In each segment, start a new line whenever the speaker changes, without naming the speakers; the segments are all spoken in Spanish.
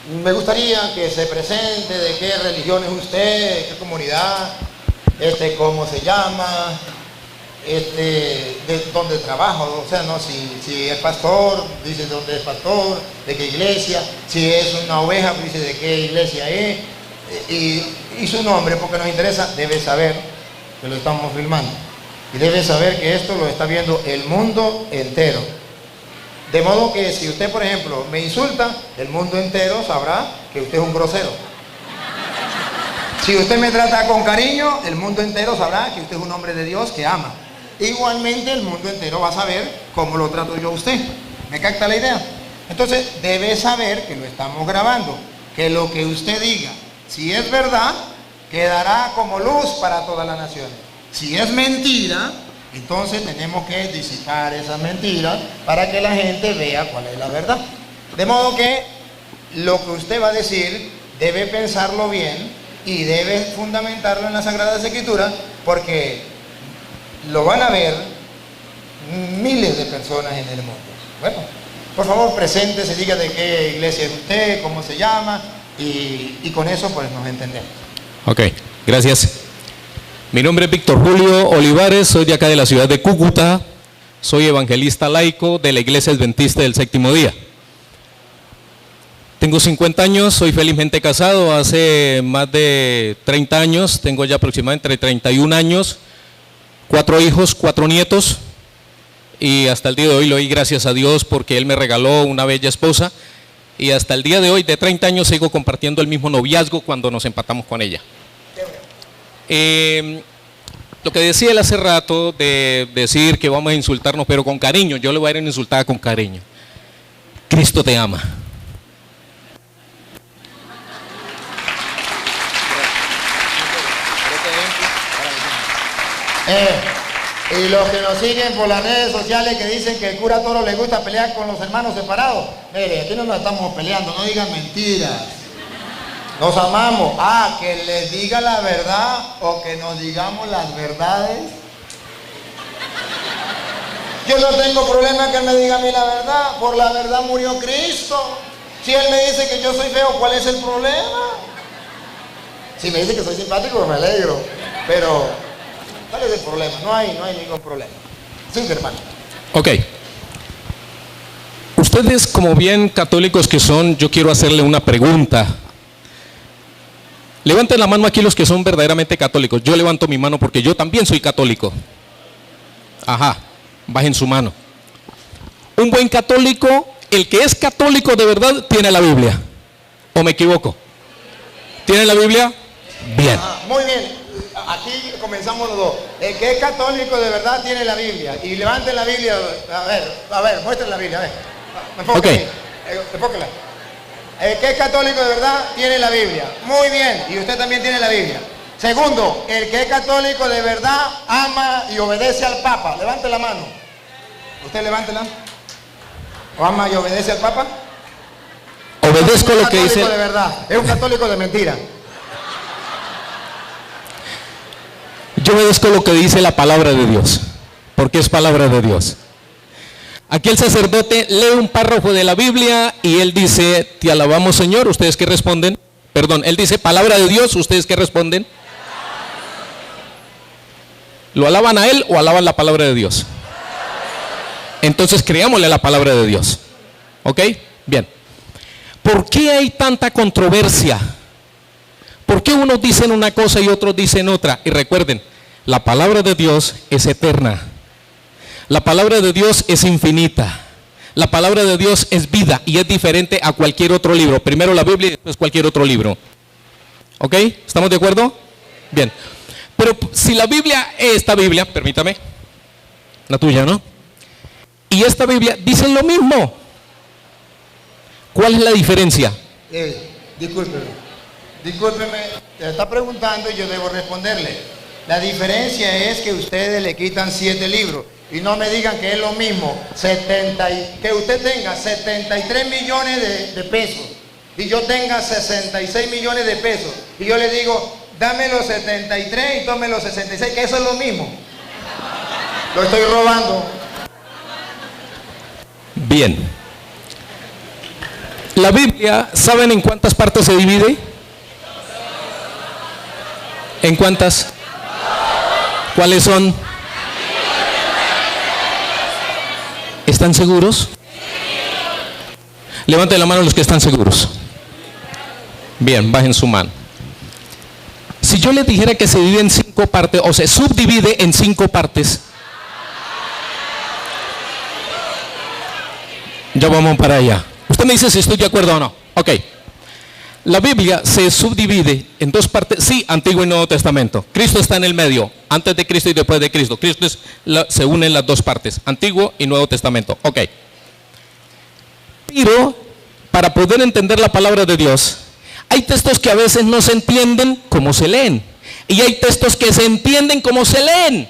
Me gustaría que se presente, de qué religión es usted, qué comunidad, cómo se llama, de dónde trabaja, o sea, no, si es pastor, dice dónde es pastor, de qué iglesia, si es una oveja, dice de qué iglesia es, y su nombre, porque nos interesa. Debe saber que lo estamos filmando, y debe saber que esto lo está viendo el mundo entero. De modo que si usted, por ejemplo, me insulta, el mundo entero sabrá que usted es un grosero. Si usted me trata con cariño, el mundo entero sabrá que usted es un hombre de Dios que ama. Igualmente el mundo entero va a saber cómo lo trato yo a usted. ¿Me capta la idea? Entonces debe saber que lo estamos grabando, que lo que usted diga, si es verdad, quedará como luz para todas las naciones. Si es mentira, entonces tenemos que disipar esas mentiras para que la gente vea cuál es la verdad. De modo que lo que usted va a decir debe pensarlo bien y debe fundamentarlo en las Sagradas Escrituras, porque lo van a ver miles de personas en el mundo. Bueno, por favor, preséntese, diga de qué iglesia es usted, cómo se llama, y con eso pues nos entendemos.
Ok, gracias. Mi nombre es Víctor Julio Olivares, soy de acá de la ciudad de Cúcuta, soy evangelista laico de la Iglesia Adventista del Séptimo Día. Tengo 50 años, soy felizmente casado hace más de 30 años, tengo ya aproximadamente entre 31 años, 4 hijos, 4 nietos, y hasta el día de hoy le doy gracias a Dios porque Él me regaló una bella esposa, y hasta el día de hoy, de 30 años, sigo compartiendo el mismo noviazgo cuando nos empatamos con ella. Lo que decía él hace rato de decir que vamos a insultarnos pero con cariño, yo le voy a ir a insultar con cariño. Cristo te ama.
Y los que nos siguen por las redes sociales que dicen que el cura Toro le gusta pelear con los hermanos separados, mire, aquí no nos estamos peleando, no digan mentiras. Nos amamos. Que les diga la verdad o que nos digamos las verdades. Yo no tengo problema que él me diga a mí la verdad. Por la verdad murió Cristo. Si él me dice que yo soy feo, ¿cuál es el problema? Si me dice que soy simpático, me alegro. Pero, ¿cuál es el problema? No hay ningún problema. Sí, hermano.
Ok. Ustedes, como bien católicos que son, yo quiero hacerle una pregunta. Levanten la mano aquí los que son verdaderamente católicos. Yo levanto mi mano porque yo también soy católico. Ajá, bajen su mano. Un buen católico, el que es católico de verdad, tiene la Biblia. ¿O me equivoco? ¿Tiene la Biblia? Bien.
Muy bien. Aquí comenzamos los dos. El que es católico de verdad tiene la Biblia. Y levanten la Biblia. A ver, muestren la Biblia. A ver. Enfóquenla. Enfóquenla. El que es católico de verdad tiene la Biblia. Muy bien, y usted también tiene la Biblia. Segundo, el que es católico de verdad ama y obedece al Papa. Levante la mano. Usted levántela. ¿O ama y obedece al Papa?
Obedezco lo que dice.
Es un católico de verdad, es un católico de mentira.
Yo obedezco lo que dice la palabra de Dios, porque es palabra de Dios. Aquí el sacerdote lee un párrafo de la Biblia y él dice, te alabamos Señor, ¿ustedes qué responden? Perdón, él dice, palabra de Dios, ¿ustedes qué responden? ¿Lo alaban a él o alaban la palabra de Dios? Entonces creámosle la palabra de Dios. ¿Ok? Bien. ¿Por qué hay tanta controversia? ¿Por qué unos dicen una cosa y otros dicen otra? Y recuerden, la palabra de Dios es eterna. La palabra de Dios es infinita. La palabra de Dios es vida y es diferente a cualquier otro libro. Primero la Biblia y después cualquier otro libro. ¿Ok? ¿Estamos de acuerdo? Bien. Pero si la Biblia, esta Biblia, permítame, la tuya, ¿no? Y esta Biblia dicen lo mismo. ¿Cuál es la diferencia?
Discúlpeme, te está preguntando y yo debo responderle. La diferencia es que ustedes le quitan 7 libros. Y no me digan que es lo mismo que usted tenga 73 millones de pesos y yo tenga 66 millones de pesos y yo le digo, dame los 73 y tome los 66, que eso es lo mismo. Lo estoy robando.
Bien. La Biblia, ¿saben en cuántas partes se divide? ¿En cuántas? ¿Cuáles son? ¿Están seguros? Levanten la mano los que están seguros. Bien, bajen su mano. Si yo les dijera que se divide en 5 partes, o se subdivide en 5 partes, ya vamos para allá. Usted me dice si estoy de acuerdo o no. Ok. La Biblia se subdivide en 2 partes, sí, Antiguo y Nuevo Testamento. Cristo está en el medio, antes de Cristo y después de Cristo. Se unen las 2 partes, Antiguo y Nuevo Testamento. Ok. Pero, para poder entender la palabra de Dios, hay textos que a veces no se entienden como se leen. Y hay textos que se entienden como se leen.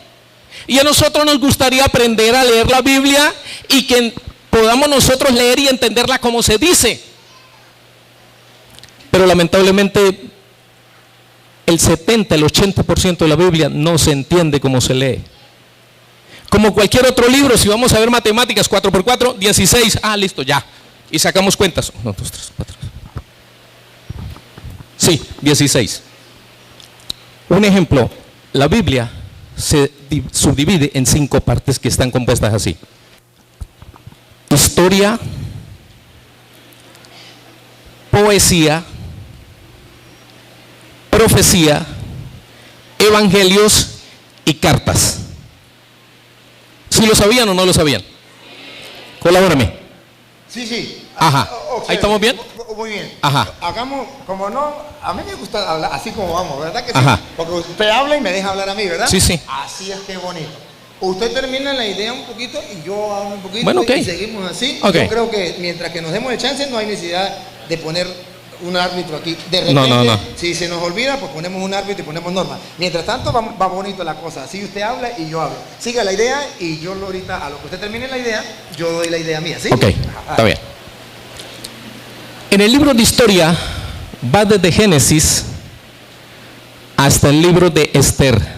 Y a nosotros nos gustaría aprender a leer la Biblia y que podamos nosotros leer y entenderla como se dice. Pero lamentablemente el 70, el 80% de la Biblia no se entiende como se lee. Como cualquier otro libro, si vamos a ver matemáticas, 4 por 4, 16, listo, ya. Y sacamos cuentas. 1, 2, 3, 4. Sí, 16. Un ejemplo, la Biblia se subdivide en 5 partes que están compuestas así. Historia, poesía, profecía, evangelios y cartas. ¿Sí lo sabían o no lo sabían? Colabórame.
Sí.
Ajá. ¿Ahí estamos bien?
Muy bien.
Ajá.
Hagamos, como no, a mí me gusta hablar así como vamos, ¿verdad que sí?
Ajá.
Porque usted habla y me deja hablar a mí, ¿verdad?
Sí.
Así es que bonito. Usted termina la idea un poquito y yo hablo un poquito,
bueno, okay.
Y seguimos así.
Okay.
Yo creo que mientras que nos demos el chance no hay necesidad de poner un árbitro aquí. De repente,
no.
Si se nos olvida, pues ponemos un árbitro y ponemos normas. Mientras tanto va bonito la cosa. Así usted habla y yo hablo. Siga la idea y yo ahorita, a lo que usted termine la idea, yo doy la idea mía, ¿sí?
Ok, está bien. En el libro de historia va desde Génesis hasta el libro de Esther.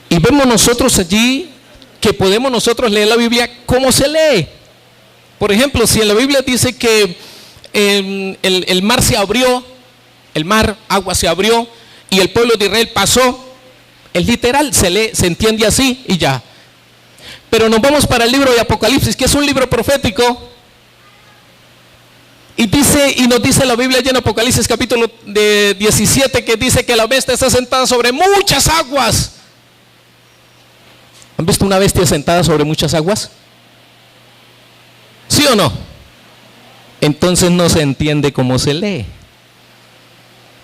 Y vemos nosotros allí que podemos nosotros leer la Biblia como se lee. Por ejemplo, si en la Biblia dice que el mar se abrió, agua se abrió y el pueblo de Israel pasó, es literal, se lee, se entiende así y ya. Pero nos vamos para el libro de Apocalipsis, que es un libro profético. Y nos dice la Biblia allá en Apocalipsis capítulo 17 que dice que la bestia está sentada sobre muchas aguas. ¿Han visto una bestia sentada sobre muchas aguas? ¿Sí o no? Entonces no se entiende cómo se lee.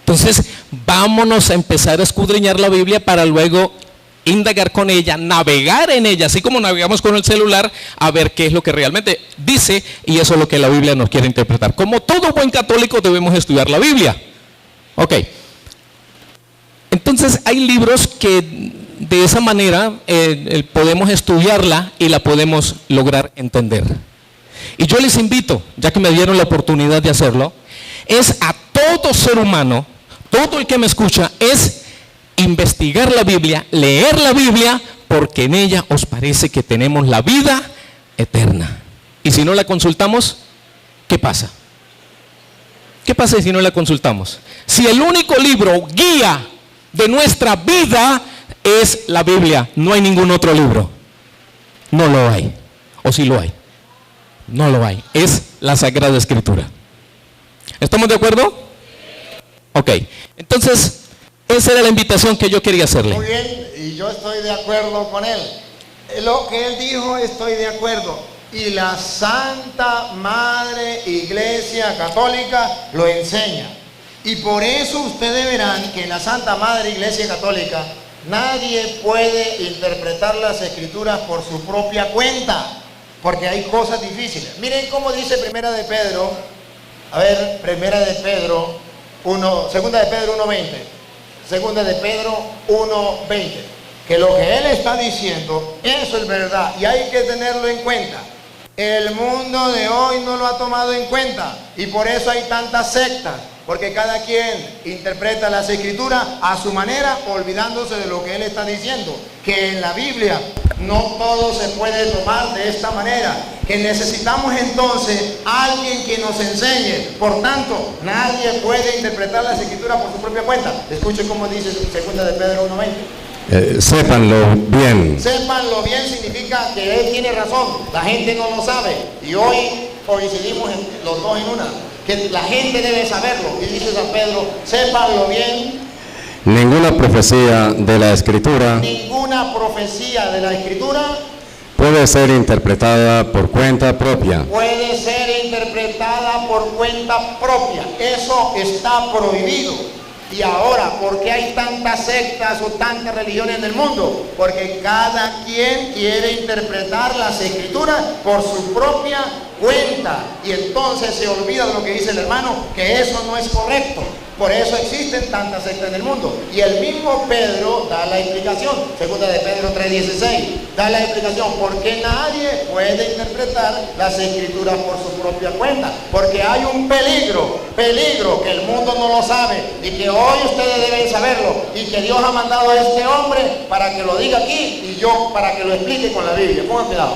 Entonces vámonos a empezar a escudriñar la Biblia para luego indagar con ella, navegar en ella, así como navegamos con el celular, a ver qué es lo que realmente dice, y eso es lo que la Biblia nos quiere interpretar. Como todo buen católico debemos estudiar la Biblia. Ok. Entonces hay libros que de esa manera podemos estudiarla y la podemos lograr entender. Y yo les invito, ya que me dieron la oportunidad de hacerlo, es a todo ser humano, todo el que me escucha, es investigar la Biblia, leer la Biblia, porque en ella os parece que tenemos la vida eterna. Y si no la consultamos, ¿qué pasa? ¿Qué pasa si no la consultamos? Si el único libro guía de nuestra vida es la Biblia, no hay ningún otro libro. No lo hay. ¿O sí lo hay? No lo hay. Es la Sagrada Escritura. ¿Estamos de acuerdo? Ok. Entonces, esa era la invitación que yo quería hacerle.
Muy bien, y yo estoy de acuerdo con él. Lo que él dijo, estoy de acuerdo. Y la Santa Madre Iglesia Católica lo enseña. Y por eso ustedes verán que en la Santa Madre Iglesia Católica nadie puede interpretar las Escrituras por su propia cuenta, porque hay cosas difíciles. Miren cómo dice Primera de Pedro, Primera de Pedro 1, Segunda de Pedro 1:20. Segunda de Pedro 1:20, que lo que él está diciendo, eso es verdad y hay que tenerlo en cuenta. El mundo de hoy no lo ha tomado en cuenta y por eso hay tantas sectas, porque cada quien interpreta las Escrituras a su manera, olvidándose de lo que él está diciendo, que en la Biblia No todo se puede tomar de esta manera. Que necesitamos entonces a alguien que nos enseñe. Por tanto, nadie puede interpretar las escrituras por su propia cuenta. Escuchen cómo dice 2 de Pedro 1:20.
Sépanlo bien.
Sépanlo bien significa que él tiene razón. La gente no lo sabe. Y hoy coincidimos los dos en una. Que la gente debe saberlo. Y dice San Pedro, sépanlo bien.
Ninguna profecía de la Escritura
Ninguna profecía de la Escritura
puede ser interpretada por cuenta propia.
puede ser interpretada por cuenta propia. Eso está prohibido. Y ahora, ¿por qué hay tantas sectas o tantas religiones en el mundo? Porque cada quien quiere interpretar las escrituras por su propia cuenta. Y entonces se olvida de lo que dice el hermano, que eso no es correcto. Por eso existen tantas sectas en el mundo. Y el mismo Pedro da la explicación. 2 de Pedro 3:16. Da la explicación. ¿Por qué nadie puede interpretar las escrituras por su propia cuenta? Porque hay un peligro que el mundo no lo sabe y que hoy ustedes deben saberlo. Y que Dios ha mandado a este hombre para que lo diga aquí y yo para que lo explique con la Biblia. Pongan cuidado.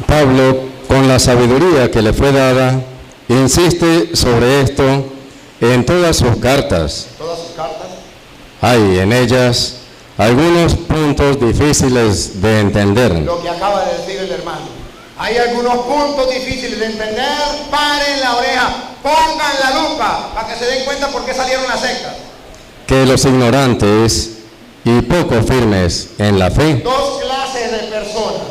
Pablo, con la sabiduría que le fue dada, insiste sobre esto en todas sus cartas.
Todas sus cartas.
Hay en ellas algunos puntos difíciles de entender.
Lo que acaba de decir el hermano. Hay algunos puntos difíciles de entender. Paren la oreja, pongan la lupa para que se den cuenta por qué salieron las sectas.
Que los ignorantes y poco firmes en la fe
Dos clases de personas,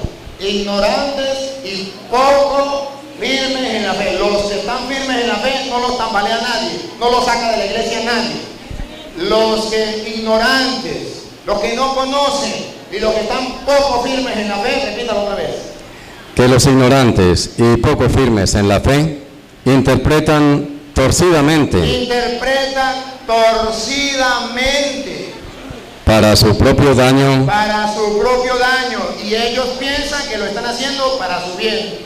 ignorantes y poco firmes en la fe. Los que están firmes en la fe no los tambalea nadie, no los saca de la iglesia nadie. Los que ignorantes, los que no conocen y los que están poco firmes en la fe, repítalo otra vez.
que los ignorantes y poco firmes en la fe interpretan torcidamente
Interpretan torcidamente
para su propio daño
y ellos piensan que lo están haciendo para su bien.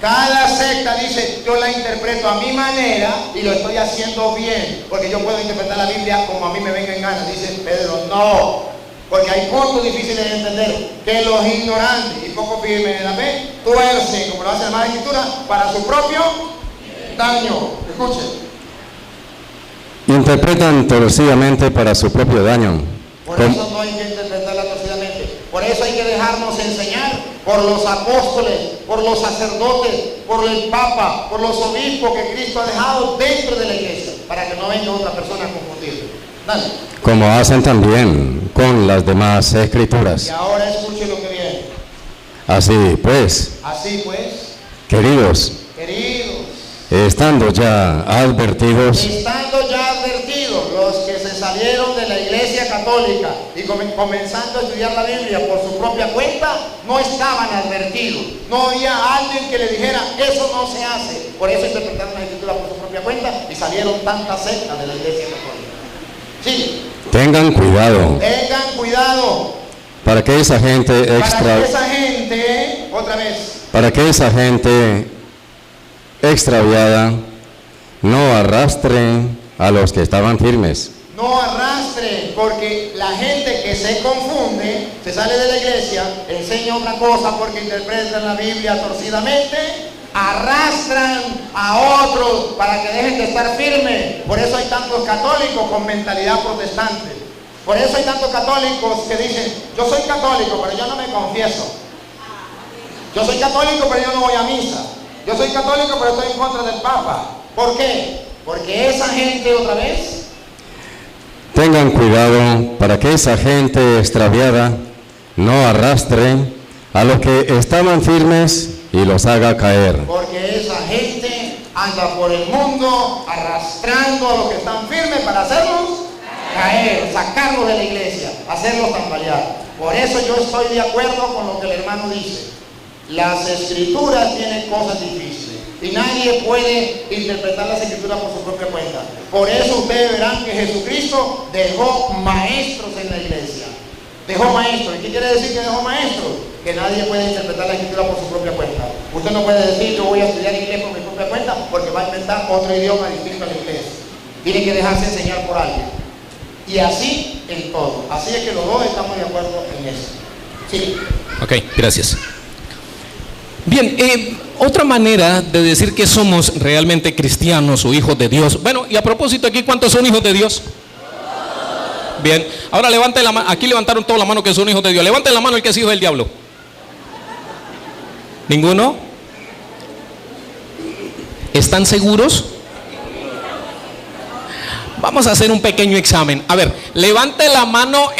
Cada secta dice, yo la interpreto a mi manera y lo estoy haciendo bien, porque yo puedo interpretar la Biblia como a mí me venga en gana. Dice Pedro, no, porque hay puntos difíciles de entender, que los ignorantes y poco firmes en la fe tuercen, como lo hace la Madre Escritura, para su propio daño. Escuchen.
interpretan torcidamente para su propio daño.
Por eso no hay que interpretarla torcidamente. Por eso hay que dejarnos enseñar por los apóstoles, por los sacerdotes, por el Papa, por los obispos que Cristo ha dejado dentro de la iglesia, para que no venga otra persona a confundirlo. Dale.
Como hacen también con las demás escrituras.
Y ahora escuche lo que viene.
Así pues, queridos, estando ya advertidos
los que se salieron de la iglesia católica y comenzando a estudiar la Biblia por su propia cuenta, no estaban advertidos. No había alguien que le dijera, eso no se hace. Por eso interpretaron la escritura por su propia cuenta y salieron tantas sectas de la iglesia católica. Sí.
tengan cuidado
Para que esa gente
extraviada no arrastre a los que estaban firmes.
no arrastren, porque la gente que se confunde, se sale de la iglesia, enseña otra cosa porque interpretan la Biblia torcidamente, arrastran a otros para que dejen de estar firmes. Por eso hay tantos católicos con mentalidad protestante. Por eso hay tantos católicos que dicen, yo soy católico, pero yo no me confieso. Yo soy católico, pero yo no voy a misa. Yo soy católico, pero estoy en contra del Papa. ¿Por qué? Porque esa gente otra vez...
Tengan cuidado para que esa gente extraviada no arrastre a los que estaban firmes y los haga caer.
Porque esa gente anda por el mundo arrastrando a los que están firmes para hacerlos caer, sacarlos de la iglesia, hacerlos tambalear. Por eso yo estoy de acuerdo con lo que el hermano dice. Las escrituras tienen cosas difíciles y nadie puede interpretar las escrituras por su propia cuenta. Por eso ustedes verán que Jesucristo dejó maestros en la iglesia. Dejó maestros. ¿Y qué quiere decir que dejó maestros? Que nadie puede interpretar la escritura por su propia cuenta. Usted no puede decir, yo voy a estudiar inglés por mi propia cuenta, porque va a inventar otro idioma distinto al inglés. Tiene que dejarse enseñar por alguien. Y así en todo. Así es que los dos estamos de acuerdo en eso. Sí.
Ok, gracias. Bien, otra manera de decir que somos realmente cristianos o hijos de Dios. Bueno, y a propósito aquí, ¿cuántos son hijos de Dios? Bien, ahora levanten la mano. Aquí levantaron toda la mano que son hijos de Dios. Levanten la mano el que es hijo del diablo. ¿Ninguno? ¿Están seguros? Vamos a hacer un pequeño examen. A ver, levante la mano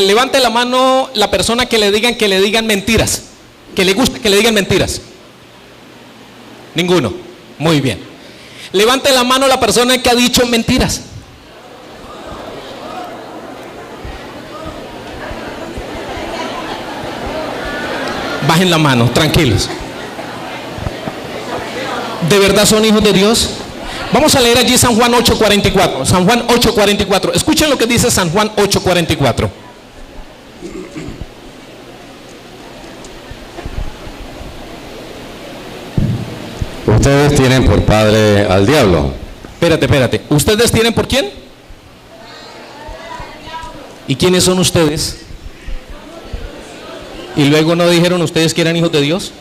levante la mano la persona que le digan mentiras, que le gusta que le digan mentiras. Ninguno. Muy bien. Levante la mano la persona que ha dicho mentiras. Bajen la mano, tranquilos. ¿De verdad son hijos de Dios? Vamos a leer allí San Juan 8:44. San Juan 8:44. Escuchen lo que dice San Juan 8:44.
Ustedes tienen por padre al diablo.
Espérate. ¿Ustedes tienen por quién? ¿Y quiénes son ustedes? Y luego no dijeron ustedes que eran hijos de Dios.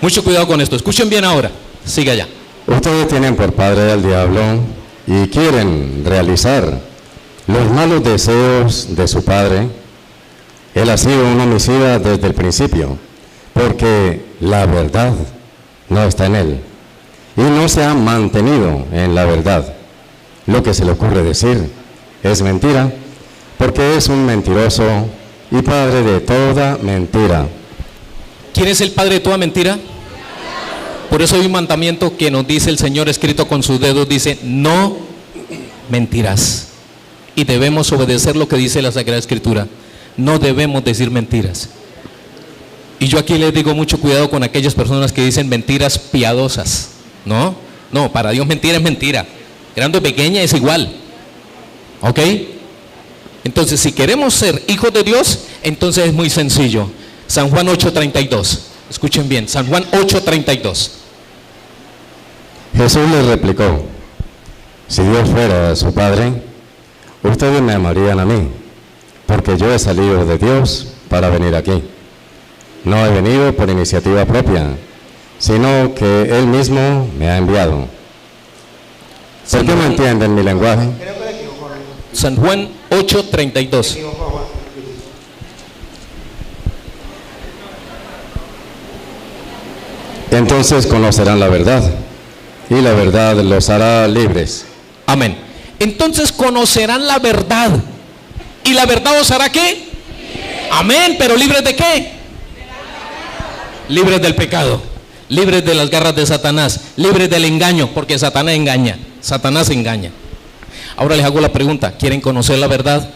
Mucho cuidado con esto. Escuchen bien ahora. Siga allá.
Ustedes tienen por padre al diablo y quieren realizar los malos deseos de su padre. Él ha sido un homicida desde el principio, porque la verdad no está en él y no se ha mantenido en la verdad. Lo que se le ocurre decir es mentira, porque es un mentiroso y padre de toda mentira.
¿Quién es el padre de toda mentira? Por eso hay un mandamiento que nos dice el Señor escrito con sus dedos, dice, no mentirás. Y debemos obedecer lo que dice la Sagrada Escritura. No debemos decir mentiras. Y yo aquí les digo mucho cuidado con aquellas personas que dicen mentiras piadosas. No, para Dios mentira es mentira. Grande o pequeña es igual. ¿Ok? Entonces, si queremos ser hijos de Dios, entonces es muy sencillo. San Juan 8:32. Escuchen bien, San Juan 8:32.
Jesús les replicó: si Dios fuera su Padre, ustedes me amarían a mí, porque yo he salido de Dios para venir aquí. No he venido por iniciativa propia, sino que Él mismo me ha enviado. ¿Por qué no entienden mi lenguaje?
San Juan 8:32.
Entonces conocerán la verdad, y la verdad los hará libres.
Amén. Entonces conocerán la verdad, y la verdad os hará ¿qué? Amén, pero libres de qué? Libres del pecado, libres de las garras de Satanás, libres del engaño, porque Satanás engaña, Satanás engaña. Ahora les hago la pregunta, ¿quieren conocer la verdad?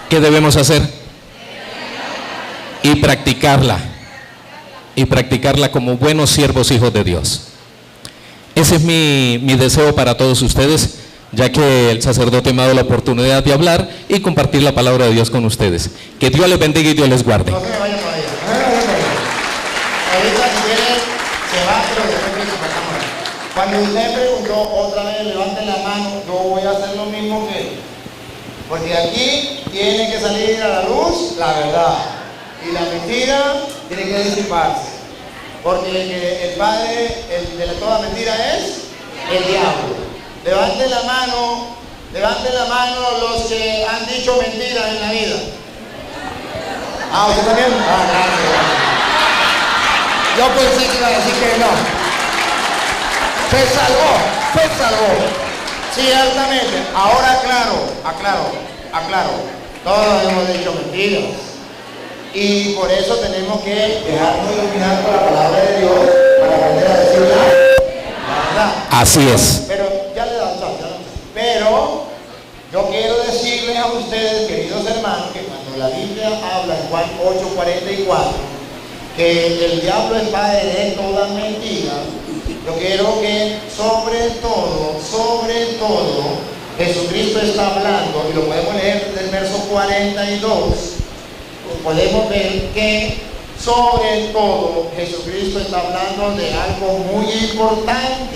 ¿Qué debemos hacer? Y practicarla como buenos siervos, hijos de Dios. Ese es mi deseo para todos ustedes, ya que el sacerdote me ha dado la oportunidad de hablar y compartir la palabra de Dios con ustedes. Que Dios les bendiga y Dios les guarde.
No se me vayan por ahí. Ahorita si quieren, se va, pero después que se pasamos. Cuando usted preguntó otra vez, levanten la mano, yo voy a hacer lo mismo que él. Porque aquí tiene que salir a la luz la verdad. Y la mentira tiene que disiparse. Porque el padre de toda mentira es el diablo. Levanten la mano los que han dicho mentiras en la vida. Ah, ¿usted también? Ah, gracias. Yo pensé que iba a decir que no. Se salvó. Sí, altamente. Ahora aclaro. Todos hemos dicho mentiras. Y por eso tenemos que dejarnos iluminar por la palabra de Dios para aprender a decir la verdad.
Así es.
Pero ya le dan chance. Pero yo quiero decirles a ustedes, queridos hermanos, que cuando la Biblia habla en Juan 8:44, que el diablo es padre de toda mentira, yo quiero que sobre todo, Jesucristo está hablando, y lo podemos leer desde el verso 42, podemos ver que sobre todo Jesucristo está hablando de algo muy importante.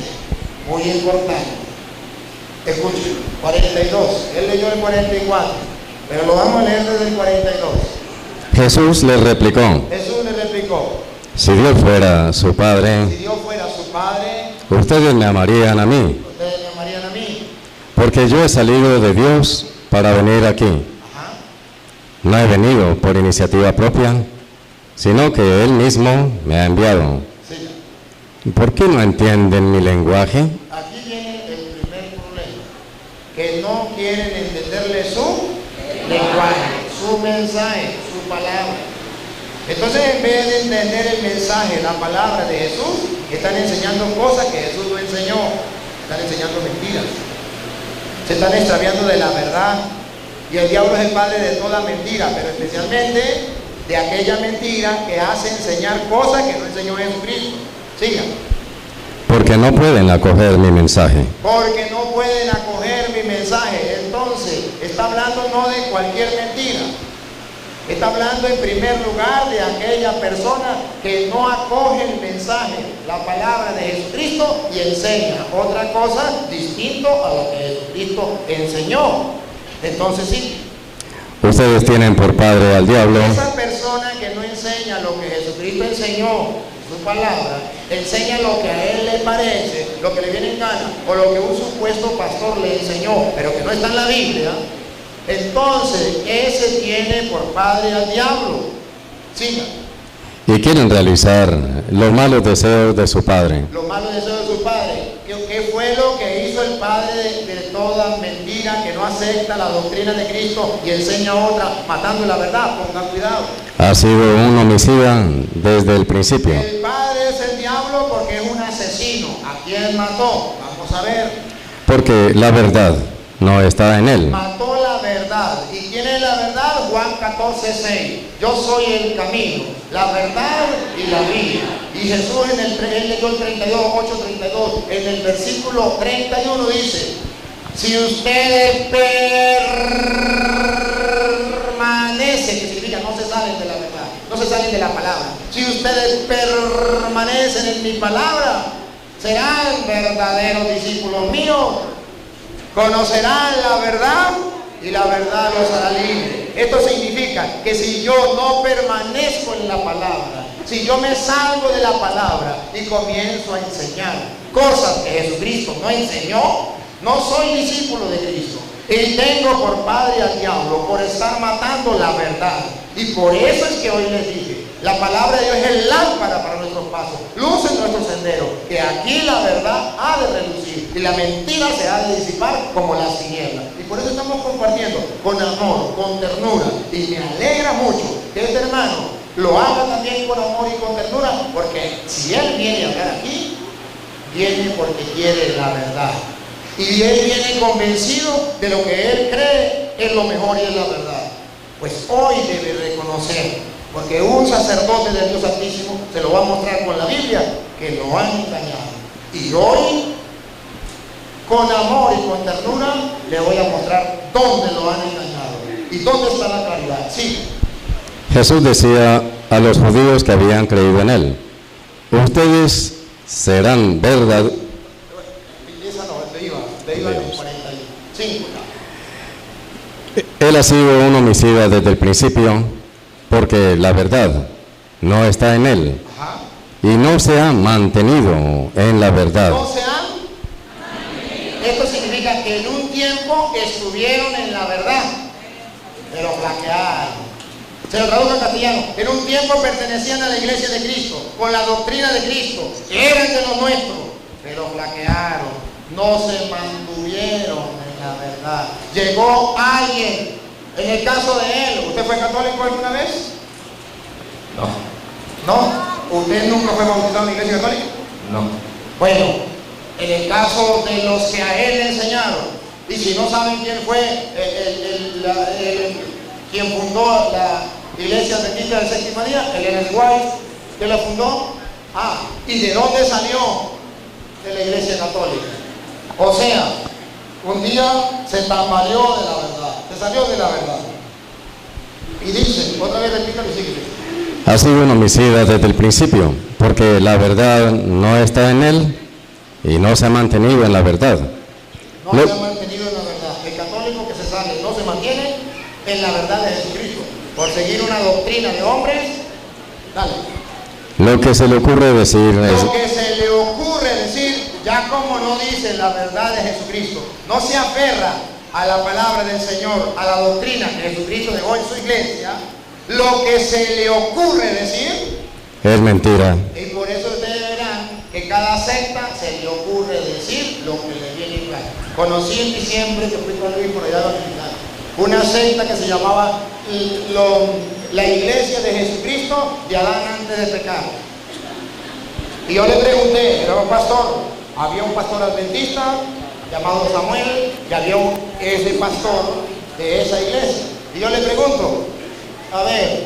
Escuchen, 42, él leyó el 44. Pero lo vamos a leer desde el 42.
Jesús les replicó,
Jesús le replicó,
si Dios fuera su
si
Padre,
Dios fuera su Padre,
ustedes me amarían a mí,
ustedes me amarían a mí.
porque yo he salido de Dios para venir aquí.
Ajá.
No he venido por iniciativa propia, sino que Él mismo me ha enviado.
Sí.
¿Por qué no entienden mi lenguaje?
Aquí viene el primer problema, que no quieren entenderle su lenguaje, su mensaje, su palabra. Entonces, en vez de entender el mensaje, la palabra de Jesús, están enseñando cosas que Jesús no enseñó, están enseñando mentiras, se están extraviando de la verdad. Y el diablo es el padre de toda mentira, pero especialmente de aquella mentira que hace enseñar cosas que no enseñó Jesucristo. Siga.
Porque no pueden acoger mi mensaje.
Porque no pueden acoger mi mensaje. Entonces, está hablando no de cualquier mentira. Está hablando en primer lugar de aquella persona que no acoge el mensaje, la palabra de Jesucristo y enseña otra cosa distinto a lo que Jesucristo enseñó. Entonces sí.
Ustedes tienen por padre al diablo,
Esa persona que no enseña lo que Jesucristo enseñó, su palabra, enseña lo que a él le parece, lo que le viene en gana, o lo que un supuesto pastor le enseñó, pero que no está en la Biblia, entonces ese tiene por padre al diablo. Siga.
y quieren realizar los malos deseos de su padre.
Los malos deseos de su padre. ¿Qué fue lo que hizo el padre de toda mentira que no acepta la doctrina de Cristo y enseña otra, matando la verdad? Pongan cuidado.
Ha sido un homicida desde el principio,
El padre es el diablo porque es un asesino. ¿A quién mató? Vamos a ver.
porque la verdad no está en él.
Mató la verdad. ¿Y quién es la verdad? Juan 14:6. Yo soy el camino, la verdad y la vida. Y Jesús él leyó el 8:32. En el versículo 31 dice: si ustedes permanecen, que significa no se salen de la verdad, no se salen de la palabra. Si ustedes permanecen en mi palabra, serán verdaderos discípulos míos. Conocerán la verdad y la verdad los hará libres. Esto significa que si yo no permanezco en la palabra, si yo me salgo de la palabra y comienzo a enseñar cosas que Jesucristo no enseñó, no soy discípulo de Cristo. Y tengo por padre al diablo por estar matando la verdad. Y por eso es que hoy les dije, la palabra de Dios es el lámpara para nuestros pasos, luz en nuestro sendero, que aquí la verdad ha de relucir y la mentira se ha de disipar como las tinieblas. Y por eso estamos compartiendo con amor, con ternura, y me alegra mucho que este hermano lo haga también con amor y con ternura, porque si él viene a hablar aquí, viene porque quiere la verdad. Y él viene convencido de lo que él cree es lo mejor y es la verdad. Pues hoy debe reconocer, porque un sacerdote del Dios Altísimo se lo va a mostrar con la Biblia, que lo han engañado. Y hoy, con amor y con ternura, le voy a mostrar dónde lo han engañado y dónde está la claridad. Sí.
Jesús decía a los judíos que habían creído en él, ustedes serán verdaderos.
Esa no, te iba en 45.
Él ha sido un homicida desde el principio, porque la verdad no está en él.
Ajá.
Y no se ha mantenido en la verdad.
¿No se han? Esto significa que en un tiempo estuvieron en la verdad, pero flaquearon. Se lo traduzco en castellano. En un tiempo pertenecían a la iglesia de Cristo, con la doctrina de Cristo, eran de los nuestros, pero flaquearon, no se mantuvieron en la verdad. Llegó alguien, en el caso de él, ¿usted fue católico alguna vez? ¿No? ¿Usted nunca fue bautizado en la iglesia católica?
No.
Bueno, en el caso de los que a él le enseñaron, y si no saben quién fue quien fundó la iglesia adventista del séptimo día, el Ellen White, que la fundó, ¿y de dónde salió? De la iglesia católica. O sea, un día se tambaleó de la verdad, se salió de la verdad. Y dice, otra vez repito y sigue.
Ha sido un homicida desde el principio, porque la verdad no está en él y no se ha mantenido en la verdad.
No se ha mantenido en la verdad. El católico que se sale no se mantiene en la verdad de Jesucristo. Por seguir una doctrina de hombres, dale.
Lo que se le ocurre decir es...
Lo que se le ocurre decir, ya como no dice la verdad de Jesucristo, no se aferra a la palabra del Señor, a la doctrina que Jesucristo dejó en su iglesia, lo que se le ocurre decir
es mentira.
y por eso ustedes verán que cada secta se le ocurre decir lo que le viene igual. Conocí en diciembre, que fui con Luis por allá a visitar, una secta que se llamaba la Iglesia de Jesucristo de Adán antes de pecar. Y yo le pregunté, era un pastor, había un pastor adventista llamado Samuel y había ese pastor de esa iglesia. Y yo le pregunto, a ver,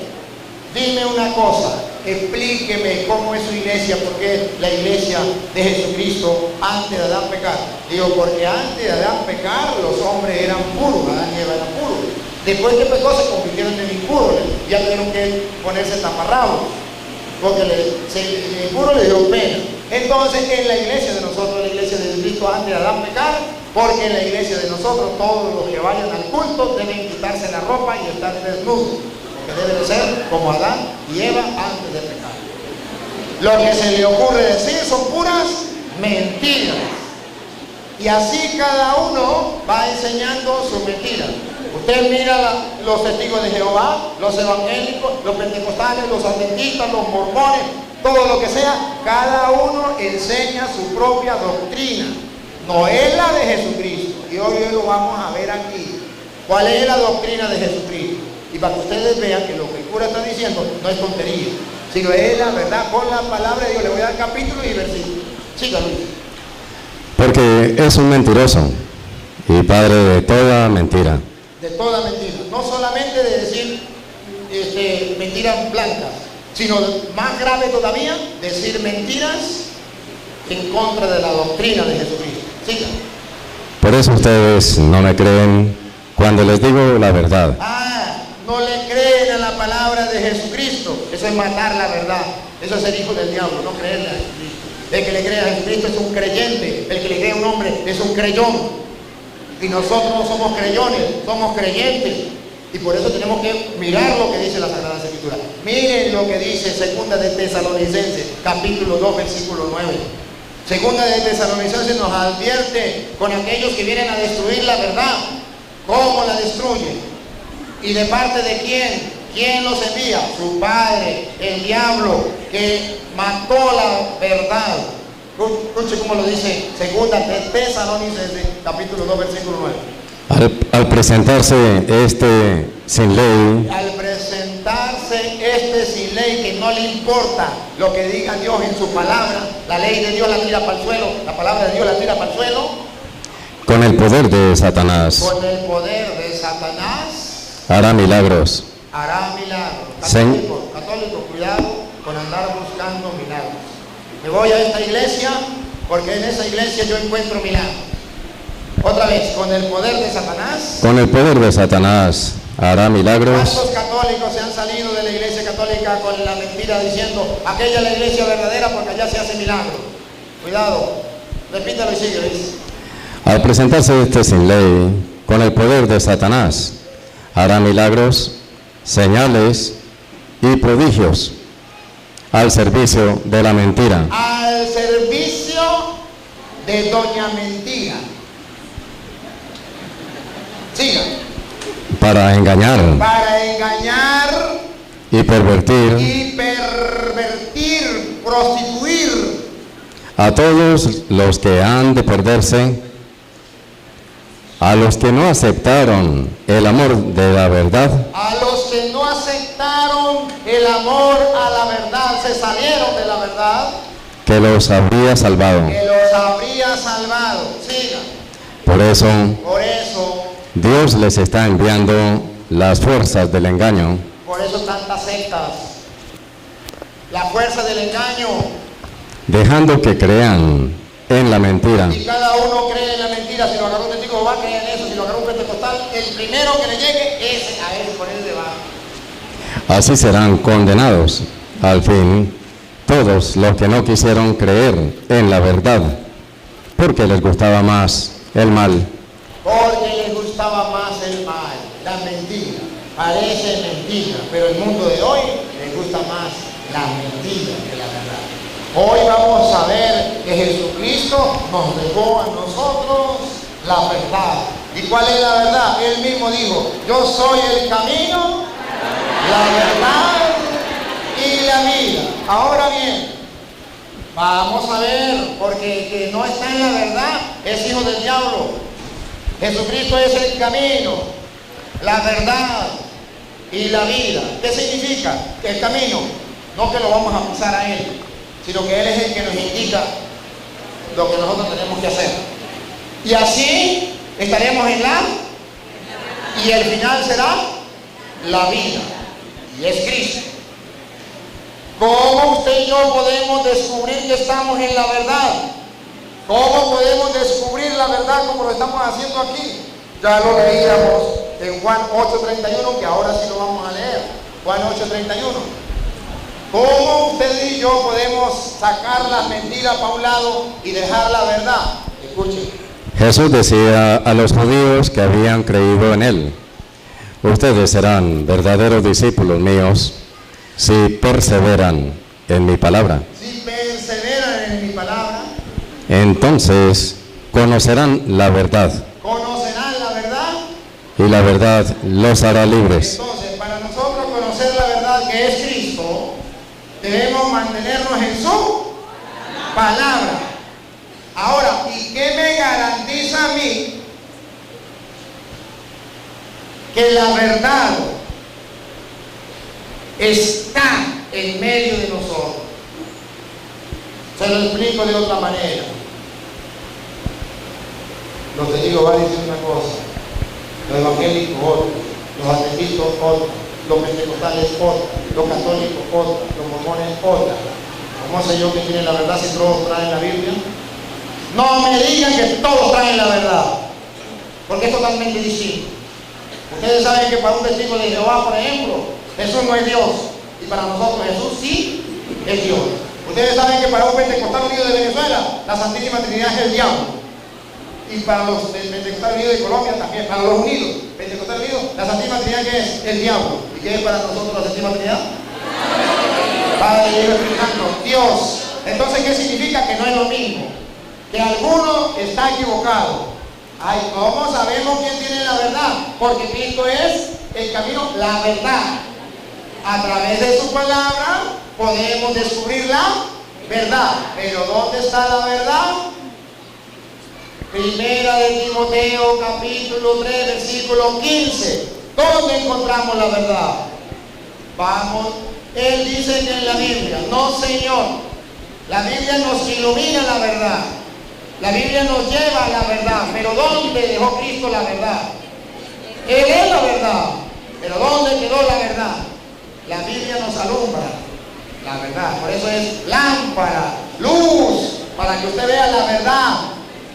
dime una cosa, explíqueme cómo es su iglesia, porque la iglesia de Jesucristo antes de Adán pecar. Digo, porque antes de Adán pecar los hombres eran puros, Adán y Eva eran puros. Después que pecó se convirtieron en impuros, ya tuvieron que ponerse taparrabos, porque el impuro le dio pena. Entonces en la iglesia de nosotros, la iglesia de Jesucristo antes de Adán pecar, porque en la iglesia de nosotros todos los que vayan al culto deben quitarse la ropa y estar desnudos, porque deben ser como Adán y Eva antes de pecar. Lo que se le ocurre decir son puras mentiras, y así cada uno va enseñando su mentira. Usted mira los testigos de Jehová, los evangélicos, los pentecostales, los adventistas, los mormones, todo lo que sea, cada uno enseña su propia doctrina, no es la de Jesucristo. Y hoy lo vamos a ver aquí. ¿Cuál es la doctrina de Jesucristo? Y para que ustedes vean que lo que el cura está diciendo no es tontería, sino es la verdad con la palabra de Dios. Le voy a dar capítulo y versículo. Siga, Luis.
Porque es un mentiroso y padre de toda mentira.
De toda mentira, no solamente de decir mentiras blancas, sino más grave todavía, decir mentiras en contra de la doctrina de Jesucristo. Siga.
Por eso ustedes no me creen cuando les digo la verdad.
No le creen a la palabra de Jesucristo. Eso es matar la verdad. Eso es ser hijo del diablo, no creerle a Jesucristo. El que le cree a Jesucristo es un creyente. El que le cree a un hombre es un creyón. Y nosotros no somos creyones, somos creyentes. Y por eso tenemos que mirar lo que dice la Sagrada Escritura. Miren lo que dice Segunda de Tesalonicenses, capítulo 2, versículo 9. Segunda de Tesalonicenses nos advierte con aquellos que vienen a destruir la verdad. ¿Cómo la destruyen? ¿Y de parte de quién? ¿Quién los envía? Su padre, el diablo, que mató la verdad. Escuche cómo lo dice Segunda de Tesalonicenses, capítulo 2, versículo 9.
Al presentarse este sin ley,
sin ley, que no le importa lo que diga Dios en su palabra, la ley de Dios la tira para el suelo, la palabra de Dios la tira para el suelo,
con el poder de Satanás, hará milagros.
Católicos, cuidado con andar buscando milagros. Me voy a esta iglesia porque en esa iglesia yo encuentro milagros. Otra vez, con el poder de Satanás.
Con el poder de Satanás hará milagros.
¿Cuántos católicos se han salido de la iglesia católica con la mentira diciendo aquella es la iglesia verdadera porque allá se hace milagro? Cuidado, repítalo y sigue, Luis.
Al presentarse este sin ley, con el poder de Satanás, hará milagros, señales y prodigios al servicio de la mentira.
Al servicio de doña mentira. Siga.
Para engañar y pervertir,
prostituir
a todos los que han de perderse, a los que no aceptaron el amor de la verdad,
a los que no aceptaron el amor a la verdad, se salieron de la verdad,
que los habría salvado.
Siga.
Por eso
Dios
les está enviando las fuerzas del engaño.
Por eso tantas sectas. La fuerza del engaño.
Dejando que crean en la mentira.
Y cada uno cree en la mentira. Si lo agarró un testigo va a creer en eso. Si lo agarró un pentecostal, el primero que le llegue, a él por él le va.
Así serán condenados al fin todos los que no quisieron creer en la verdad, porque les gustaba más el mal.
Porque les gustaba más el mal, la mentira. parece mentira, pero el mundo de hoy le gusta más la mentira que la verdad. Hoy vamos a ver que Jesucristo nos dejó a nosotros la verdad. ¿Y cuál es la verdad? Él mismo dijo, yo soy el camino, la verdad y la vida. Ahora bien, vamos a ver, porque el que no está en la verdad es hijo del diablo. Jesucristo es el camino, la verdad y la vida. ¿Qué significa? Que el camino, no que lo vamos a pasar a Él, sino que Él es el que nos indica lo que nosotros tenemos que hacer. Y así estaremos en la, y el final será la vida, y es Cristo. ¿Cómo usted y yo podemos descubrir que estamos en la verdad? ¿Cómo podemos descubrir la verdad como lo estamos haciendo aquí? Ya lo leíamos en Juan 8:31, que ahora sí lo vamos a leer. Juan 8:31. ¿Cómo usted y yo podemos sacar las mentiras para un lado y dejar la verdad? Escuchen.
Jesús decía a los judíos que habían creído en Él, ustedes serán verdaderos discípulos míos si perseveran en mi palabra.
Si perseveran en mi palabra,
entonces conocerán la verdad.
Conocerán la verdad.
Y la verdad los hará libres.
Entonces, para nosotros conocer la verdad que es Cristo, debemos mantenernos en su palabra. Ahora, ¿y qué me garantiza a mí que la verdad está en medio de nosotros? Se lo explico de otra manera. Los testigos van a decir una cosa, los evangélicos otra, los adventistas otra, los pentecostales otra, los católicos otra, los mormones otra. ¿Cómo sé yo que tienen la verdad si todos traen la Biblia? No me digan que todos traen la verdad, porque es totalmente distinto. Ustedes saben que para un testigo de Jehová, por ejemplo, Jesús no es Dios, y para nosotros Jesús sí es Dios. Ustedes saben que para un pentecostal unido de Venezuela, la Santísima Trinidad es el diablo. Y para los pentecostales unidos de Colombia también, para los unidos, pentecostales unidos, la Santísima Trinidad ¿qué es? El diablo. ¿Y qué es para nosotros la Santísima Trinidad? Padre, Hijo y Espíritu Santo, Dios. Entonces, ¿qué significa? Que no es lo mismo. Que alguno está equivocado. Ay, ¿cómo sabemos quién tiene la verdad? Porque Cristo es el camino, la verdad. A través de su palabra podemos descubrir la verdad. Pero ¿dónde está la verdad? Primera de Timoteo, capítulo 3, versículo 15. ¿Dónde encontramos la verdad? Vamos, él dice que en la Biblia, no Señor, la Biblia nos ilumina la verdad. La Biblia nos lleva a la verdad, pero ¿dónde dejó Cristo la verdad? Él es la verdad, pero ¿dónde quedó la verdad? La Biblia nos alumbra la verdad, por eso es lámpara, luz, para que usted vea la verdad,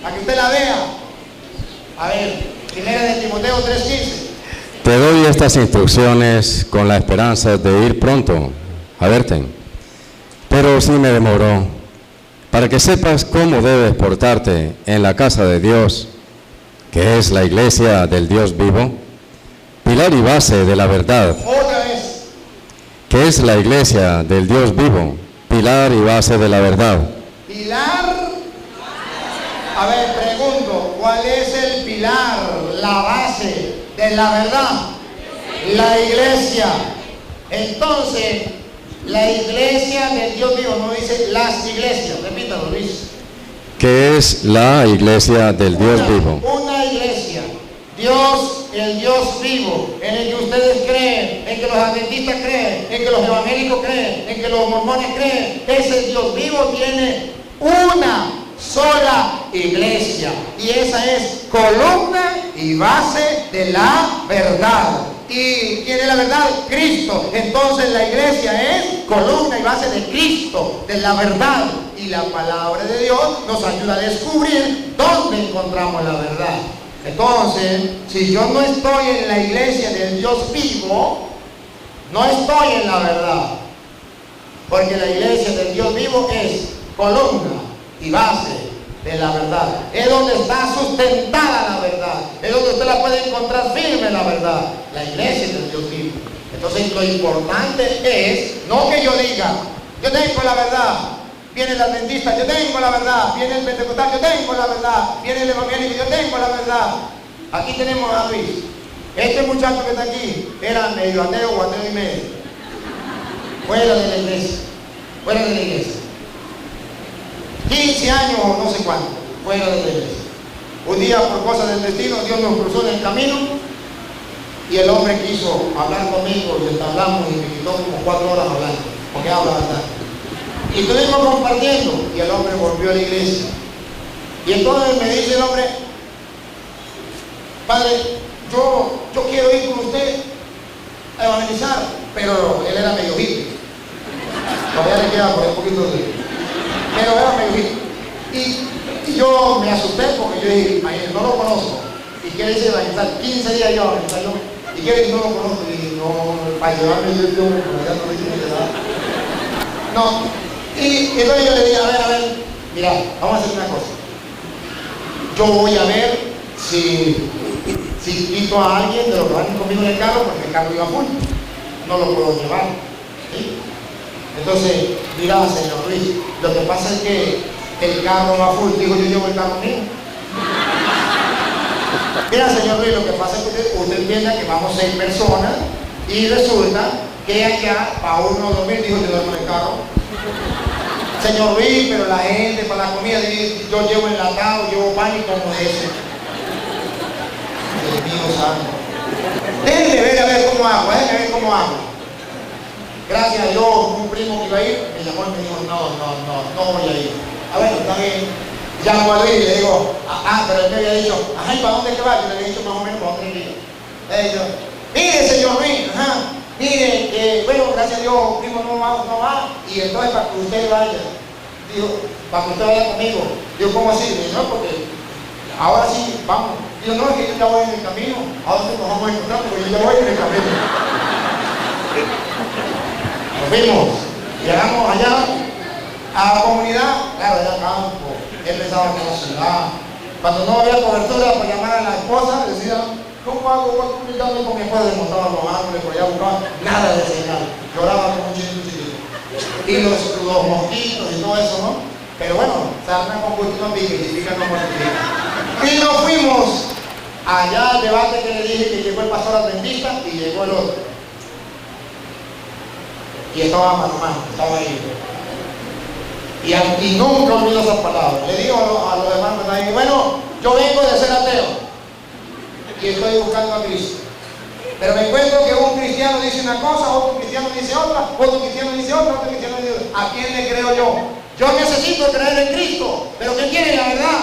para que usted la vea. A ver, primera de Timoteo 3:15.
Te doy estas instrucciones con la esperanza de ir pronto a verte, pero si me demoró, para que sepas cómo debes portarte en la casa de Dios, que es la iglesia del Dios vivo, pilar y base de la verdad.
Otra vez.
Que es la iglesia del Dios vivo, pilar y base de la verdad.
Pilar. A ver, pregunto, ¿cuál es el pilar, la base de la verdad? La iglesia. Entonces, la iglesia del Dios vivo, no dice las iglesias, repítalo Luis.
Que es la iglesia del Dios vivo.
Una iglesia, Dios, el Dios vivo, en el que ustedes creen, en que los adventistas creen, en que los evangélicos creen, en que los mormones creen, ese Dios vivo tiene una sola iglesia, y esa es columna y base de la verdad. ¿Y quién es la verdad? Cristo. Entonces la iglesia es columna y base de Cristo, de la verdad, y la palabra de Dios nos ayuda a descubrir dónde encontramos la verdad. Entonces, si yo no estoy en la iglesia del Dios vivo, no estoy en la verdad, porque la iglesia del Dios vivo es columna y base de la verdad. Es donde está sustentada la verdad. Es donde usted la puede encontrar firme la verdad. la iglesia del Dios vivo. Entonces lo importante es, no que yo diga, yo tengo la verdad, viene el adventista, yo tengo la verdad, viene el pentecostal, yo tengo la verdad, viene el evangélico, yo tengo la verdad. Aquí tenemos a Luis. Este muchacho que está aquí era medio ateo o ateo y medio. Fuera de la iglesia, fuera de la iglesia. 15 años o no sé cuánto, fuera de la iglesia. Un día, por cosas del destino, Dios nos cruzó en el camino y el hombre quiso hablar conmigo y entablamos y me quitó como 4 horas hablando, porque habla bastante. Y estuvimos compartiendo y el hombre volvió a la iglesia. Y entonces me dice el hombre, padre, yo quiero ir con usted a evangelizar, pero él era medio hippie. Todavía le queda por un poquito de... Pero era medio hippie. Y yo me asusté porque yo dije, imagínate, no lo conozco. ¿Y quiere decir evangelizar? 15 días yo a evangelizar yo. ¿Y quiere decir no lo conozco? Y no, para llevarme yo, ya no le dije nada. No. Y entonces yo le dije, a ver, mira, vamos a hacer una cosa. Yo voy a ver si quito a alguien de los que van conmigo en el carro, porque el carro iba full. No lo puedo llevar. ¿Sí? Entonces, mira, señor Luis, lo que pasa es que el carro va full. Digo, yo llevo el carro mío. Mira, señor Luis, lo que pasa es que usted entienda que vamos 6 personas y resulta que allá para uno dormir, dijo, yo duermo en el carro. Señor Luis, pero la gente para la comida, yo llevo enlatado, llevo pan y como de ese. Dios mío santo. Déjenme ver a ver cómo hago, déjenme ver cómo hago. Gracias a Dios, un primo que iba a ir, me llamó y me dijo, no voy a ir. A ver, está bien. Llamo a Luis y le digo, pero él me había dicho, ajá, ¿y para dónde que va? Yo le había dicho más o menos para dónde iba. Le digo, mire, señor Luis, mire, bueno, gracias a Dios, primo no va, y entonces para que usted vaya, digo, para que usted vaya conmigo. Digo, ¿cómo así? Le digo, no, porque ahora sí, vamos. Digo, no, es que yo ya voy en el camino, ahora sí nos vamos a encontrar porque yo ya voy en el camino. Nos fuimos, llegamos allá a la comunidad, claro, era campo, él pensaba que era ciudad. Cuando no había cobertura para llamar a la esposa, decía, ¿cómo hago? Voy a comunicarme con mi esposa, desmontaba los árboles, por allá buscaba, nada de señal, lloraba como un chiquito. Y los mosquitos y todo eso, ¿no? Pero bueno, sarna con gusto no pica, y pica no mortifica. Y nos fuimos allá al debate que le dije que llegó el pastor adventista y llegó el otro. Y estaba mano a mano, estaba ahí. Y nunca olvido esas palabras. Le digo a los hermanos, bueno, yo vengo de ser ateo y estoy buscando a Cristo. Pero me encuentro que un cristiano dice una cosa, otro cristiano dice otra, otro cristiano dice otra, otro cristiano dice otra. ¿A quién le creo yo? Yo necesito creer en Cristo, pero que tiene la verdad.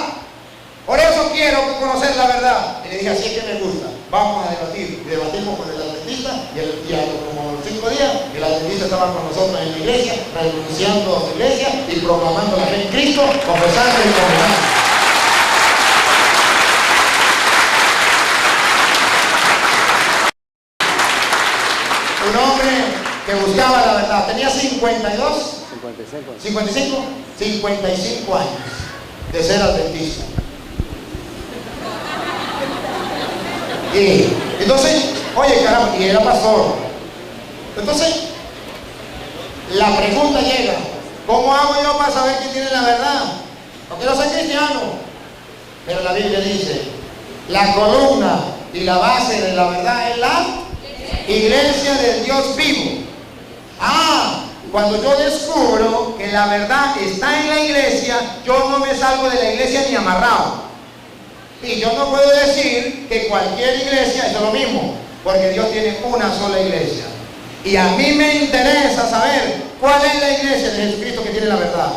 Por eso quiero conocer la verdad. Y le dije, así es que me gusta. Vamos a debatir. Y debatimos con el adventista y a como 5 días, el adventista estaba con nosotros en la iglesia, renunciando a su iglesia y proclamando la fe en Cristo, confesando y confesando. Un hombre que buscaba la verdad. Tenía 55 años de ser adventista. Y entonces, oye caramba, y era pastor. Entonces, la pregunta llega, ¿cómo hago yo para saber quién tiene la verdad? Porque no soy cristiano. Pero la Biblia dice, la columna y la base de la verdad es la iglesia del Dios vivo. Cuando yo descubro que la verdad está en la iglesia, yo no me salgo de la iglesia ni amarrado. Y yo no puedo decir que cualquier iglesia es lo mismo, porque Dios tiene una sola iglesia. Y a mí me interesa saber cuál es la iglesia de Jesucristo que tiene la verdad.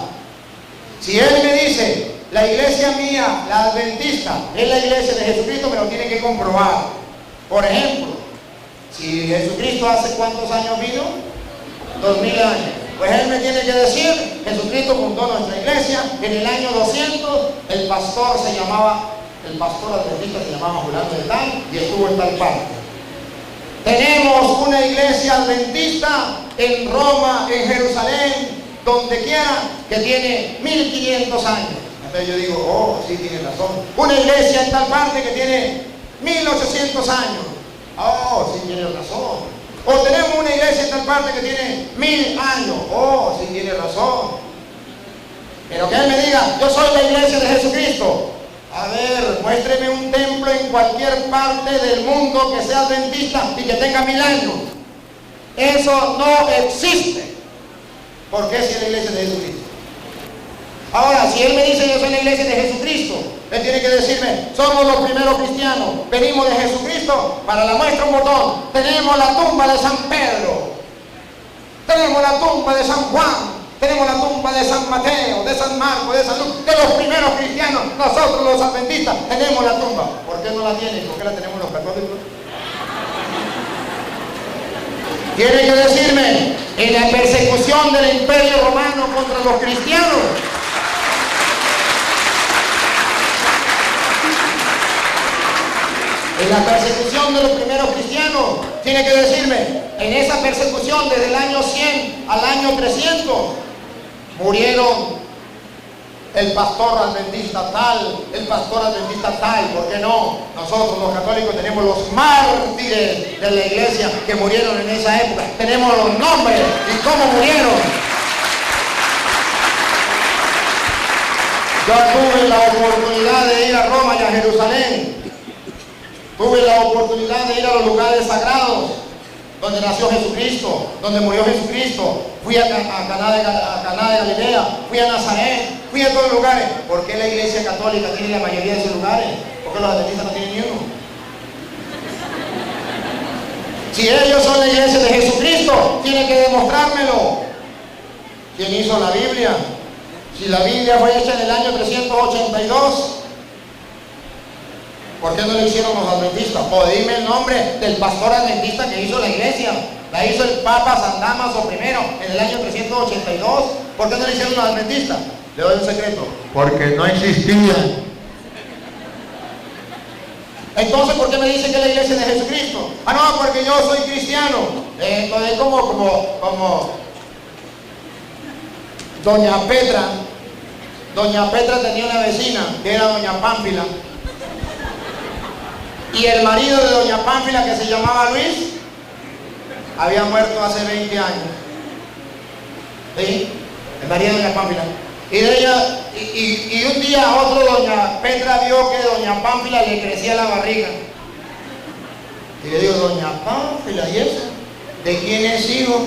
Si Él me dice, la iglesia mía, la adventista, es la iglesia de Jesucristo, me lo tiene que comprobar. Por ejemplo, si Jesucristo hace ¿cuántos años vino? 2000 años. Pues Él me tiene que decir, Jesucristo fundó nuestra iglesia en el año 200, el pastor adventista se llamaba Fulano de Tal y estuvo en tal parte. Tenemos una iglesia adventista en Roma, en Jerusalén, donde quiera, que tiene 1500 años. Entonces yo digo, sí, tiene razón. Una iglesia en tal parte que tiene 1800 años. Oh, sí tiene razón. O tenemos una iglesia en tal parte que tiene 1000 años. Oh, sí tiene razón. Pero que él me diga, yo soy la iglesia de Jesucristo. A ver, muéstreme un templo en cualquier parte del mundo que sea adventista y que tenga 1000 años. Eso no existe. ¿Por qué si es la iglesia de Jesucristo? Ahora, si él me dice yo soy la iglesia de Jesucristo, él tiene que decirme, somos los primeros cristianos, venimos de Jesucristo. Para la muestra un botón, tenemos la tumba de San Pedro, tenemos la tumba de San Juan, tenemos la tumba de San Mateo, de San Marcos, de San Lucas, de los primeros cristianos. Nosotros los adventistas tenemos la tumba. ¿Por qué no la tienen? ¿Por qué la tenemos los católicos? Tiene que decirme, en la persecución del Imperio Romano contra los cristianos, en la persecución de los primeros cristianos, tiene que decirme, en esa persecución desde el año 100 al año 300, murieron el pastor adventista tal, el pastor adventista tal. ¿Por qué no? Nosotros los católicos tenemos los mártires de la iglesia que murieron en esa época. Tenemos los nombres y cómo murieron. Yo tuve la oportunidad de ir a Roma y a Jerusalén. Tuve la oportunidad de ir a los lugares sagrados donde nació Jesucristo, donde murió Jesucristo. Fui a Caná de Galilea, fui a Nazaret, fui a todos los lugares. ¿Por qué la iglesia católica tiene la mayoría de esos lugares? ¿Por qué los adventistas no tienen ni uno? Si ellos son la iglesia de Jesucristo, tienen que demostrármelo. ¿Quién hizo la Biblia? Si la Biblia fue hecha en el año 382, ¿por qué no le hicieron los adventistas? O dime el nombre del pastor adventista que hizo la iglesia. La hizo el Papa San Damaso I en el año 382. ¿Por qué no le hicieron los adventistas? Le doy un secreto. Porque no existían. Entonces, ¿por qué me dicen que es la iglesia de Jesucristo? Ah, no, porque yo soy cristiano. Entonces, como Doña Petra. Doña Petra tenía una vecina que era Doña Pánfila. Y el marido de Doña Pánfila, que se llamaba Luis, había muerto hace 20 años. ¿Sí? El marido de Doña Pánfila. Y de ella, y un día a otro Doña Petra vio que Doña Pánfila le crecía la barriga. Y le digo, Doña Pánfila, ¿y eso? ¿De quién es hijo?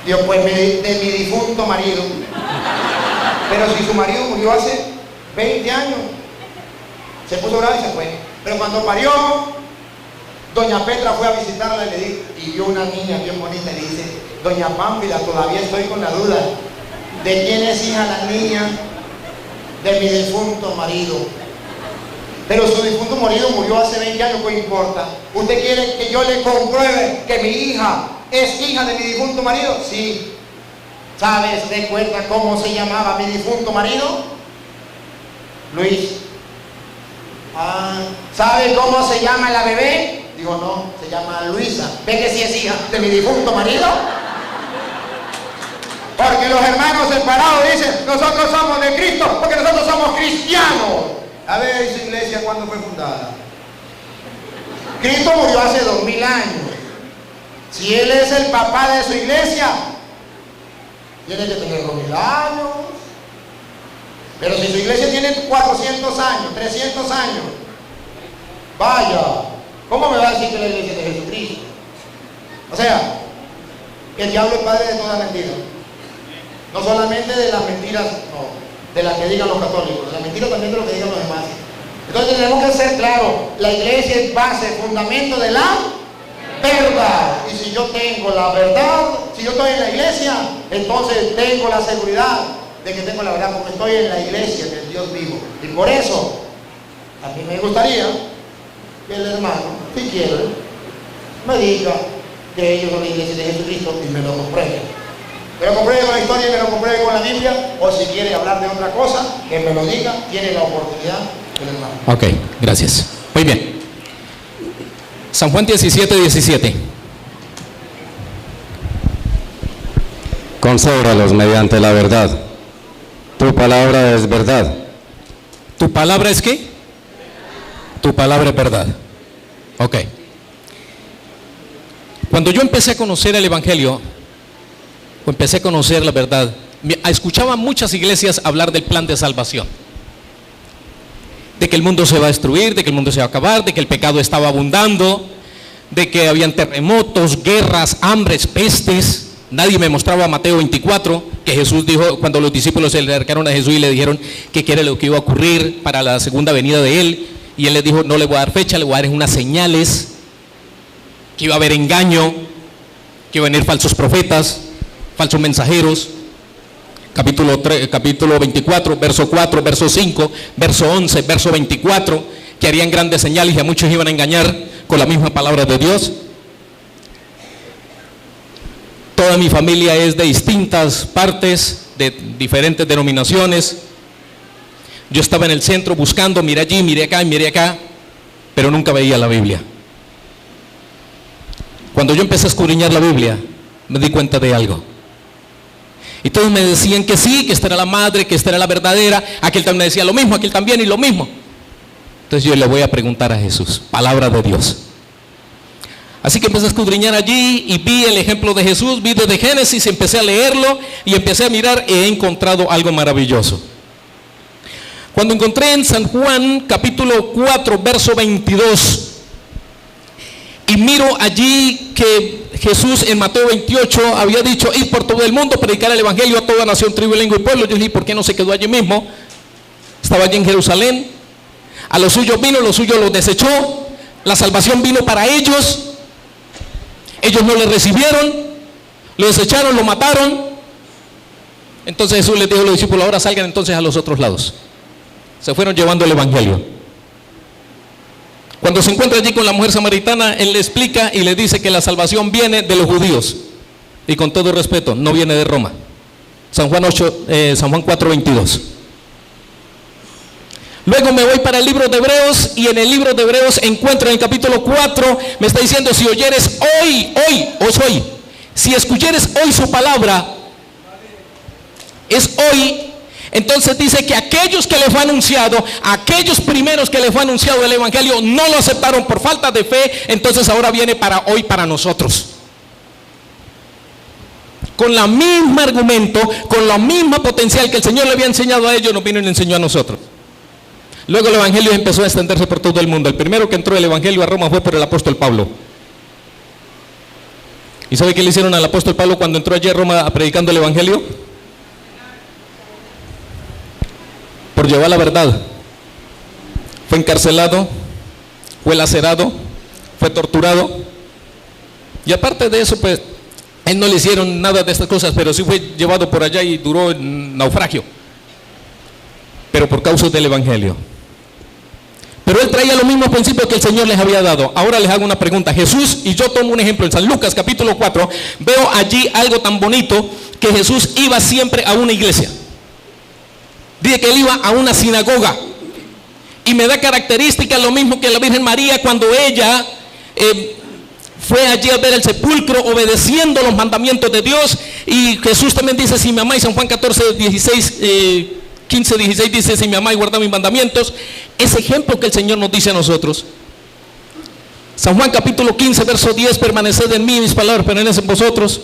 Digo, pues de mi difunto marido. Pero si su marido murió hace 20 años. Se puso bravo y se fue. Pero cuando parió, Doña Petra fue a visitarla y vio una niña bien bonita y le dice, Doña Pánfila, todavía estoy con la duda. ¿De quién es hija la niña? De mi difunto marido. Pero su difunto marido murió hace 20 años, ¿qué importa? ¿Usted quiere que yo le compruebe que mi hija es hija de mi difunto marido? Sí. ¿Sabes de cuenta cómo se llamaba mi difunto marido? Luis. ¿Sabe cómo se llama la bebé? Digo, no, se llama Luisa. ¿Ve que sí es hija de mi difunto marido? Porque los hermanos separados dicen, nosotros somos de Cristo, porque nosotros somos cristianos. A ver, ¿su iglesia cuándo fue fundada? Cristo murió hace 2000 años. Si Él es el papá de su iglesia, tiene que tener 2000 años. Pero si su iglesia tiene 400 años, 300 años, vaya, ¿cómo me va a decir que la iglesia es de Jesucristo? O sea, el diablo es padre de toda mentira. No solamente de las mentiras, no, de las que digan los católicos, de las mentiras también de lo que digan los demás. Entonces tenemos que ser claros, la iglesia es base, fundamento de la verdad. Y si yo tengo la verdad, si yo estoy en la iglesia, entonces tengo la seguridad de que tengo la verdad, porque estoy en la iglesia del Dios vivo. Y por eso, a mí me gustaría que el hermano, si quiere, me diga que ellos son la iglesia de Jesucristo y me lo compruebe. Me lo compruebe con la historia y me lo compruebe con la Biblia, o si quiere hablar de otra cosa, que me lo diga, tiene la oportunidad el hermano.
Ok, gracias. Muy bien. San Juan 17:17.
Consóbralos mediante la verdad. Tu palabra es verdad.
¿Tu palabra es qué? Tu palabra es verdad. Ok. Cuando yo empecé a conocer el Evangelio, o empecé a conocer la verdad, escuchaba muchas iglesias hablar del plan de salvación. De que el mundo se va a destruir, de que el mundo se va a acabar, de que el pecado estaba abundando, de que habían terremotos, guerras, hambres, pestes. Nadie me mostraba Mateo 24, que Jesús dijo, cuando los discípulos se le acercaron a Jesús y le dijeron que qué era lo que iba a ocurrir para la segunda venida de Él. Y Él les dijo, no le voy a dar fecha, le voy a dar unas señales, que iba a haber engaño, que iban a venir falsos profetas, falsos mensajeros. Capítulo 24, verso 4, verso 5, verso 11, verso 24, que harían grandes señales y a muchos iban a engañar con la misma palabra de Dios. Toda mi familia es de distintas partes, de diferentes denominaciones. Yo estaba en el centro buscando, miré allí, miré acá y miré acá, pero nunca veía la Biblia. Cuando yo empecé a escudriñar la Biblia, me di cuenta de algo. Y todos me decían que sí, que esta era la madre, que esta era la verdadera. Aquel también me decía lo mismo, aquel también y lo mismo. Entonces yo le voy a preguntar a Jesús, palabra de Dios. Así que empecé a escudriñar allí y vi el ejemplo de Jesús, vi desde Génesis, empecé a leerlo y empecé a mirar y he encontrado algo maravilloso. Cuando encontré en San Juan capítulo 4, verso 22, y miro allí que Jesús en Mateo 28 había dicho, ir por todo el mundo, predicar el evangelio a toda nación, tribu, lengua y pueblo. Yo dije, ¿por qué no se quedó allí mismo? Estaba allí en Jerusalén. A los suyos vino, los suyos los desechó. La salvación vino para ellos. Ellos no le recibieron, lo desecharon, lo mataron. Entonces Jesús les dijo a los discípulos, ahora salgan entonces a los otros lados. Se fueron llevando el evangelio. Cuando se encuentra allí con la mujer samaritana, él le explica y le dice que la salvación viene de los judíos. Y con todo respeto, no viene de Roma. San Juan 4, 22. Luego me voy para el libro de Hebreos y en el libro de Hebreos encuentro en el capítulo 4, me está diciendo, si oyeres hoy, si escuchares hoy su palabra, es hoy. Entonces dice que aquellos que les fue anunciado, aquellos primeros que les fue anunciado el evangelio, no lo aceptaron por falta de fe. Entonces ahora viene para hoy, para nosotros. Con la misma argumento, con la misma potencial que el Señor le había enseñado a ellos, nos vino y le enseñó a nosotros. Luego el evangelio empezó a extenderse por todo el mundo. El primero que entró el evangelio a Roma fue por el apóstol Pablo. ¿Y sabe qué le hicieron al apóstol Pablo cuando entró allí a Roma predicando el evangelio? Por llevar la verdad. Fue encarcelado, fue lacerado, fue torturado. Y aparte de eso, pues, a él no le hicieron nada de estas cosas, pero sí fue llevado por allá y duró en naufragio. Pero por causa del evangelio. Pero él traía los mismos principios que el Señor les había dado. Ahora les hago una pregunta. Jesús, y yo tomo un ejemplo en San Lucas capítulo 4, veo allí algo tan bonito, que Jesús iba siempre a una iglesia. Dice que él iba a una sinagoga. Y me da características lo mismo que la Virgen María cuando ella fue allí a ver el sepulcro obedeciendo los mandamientos de Dios. Y Jesús también dice, si me amáis, San Juan 14, 16, 15, 16 dice, si me amáis, guardad mis mandamientos. Ese ejemplo que el Señor nos dice a nosotros. San Juan capítulo 15, verso 10, permaneced en mí, mis palabras permanecen en vosotros.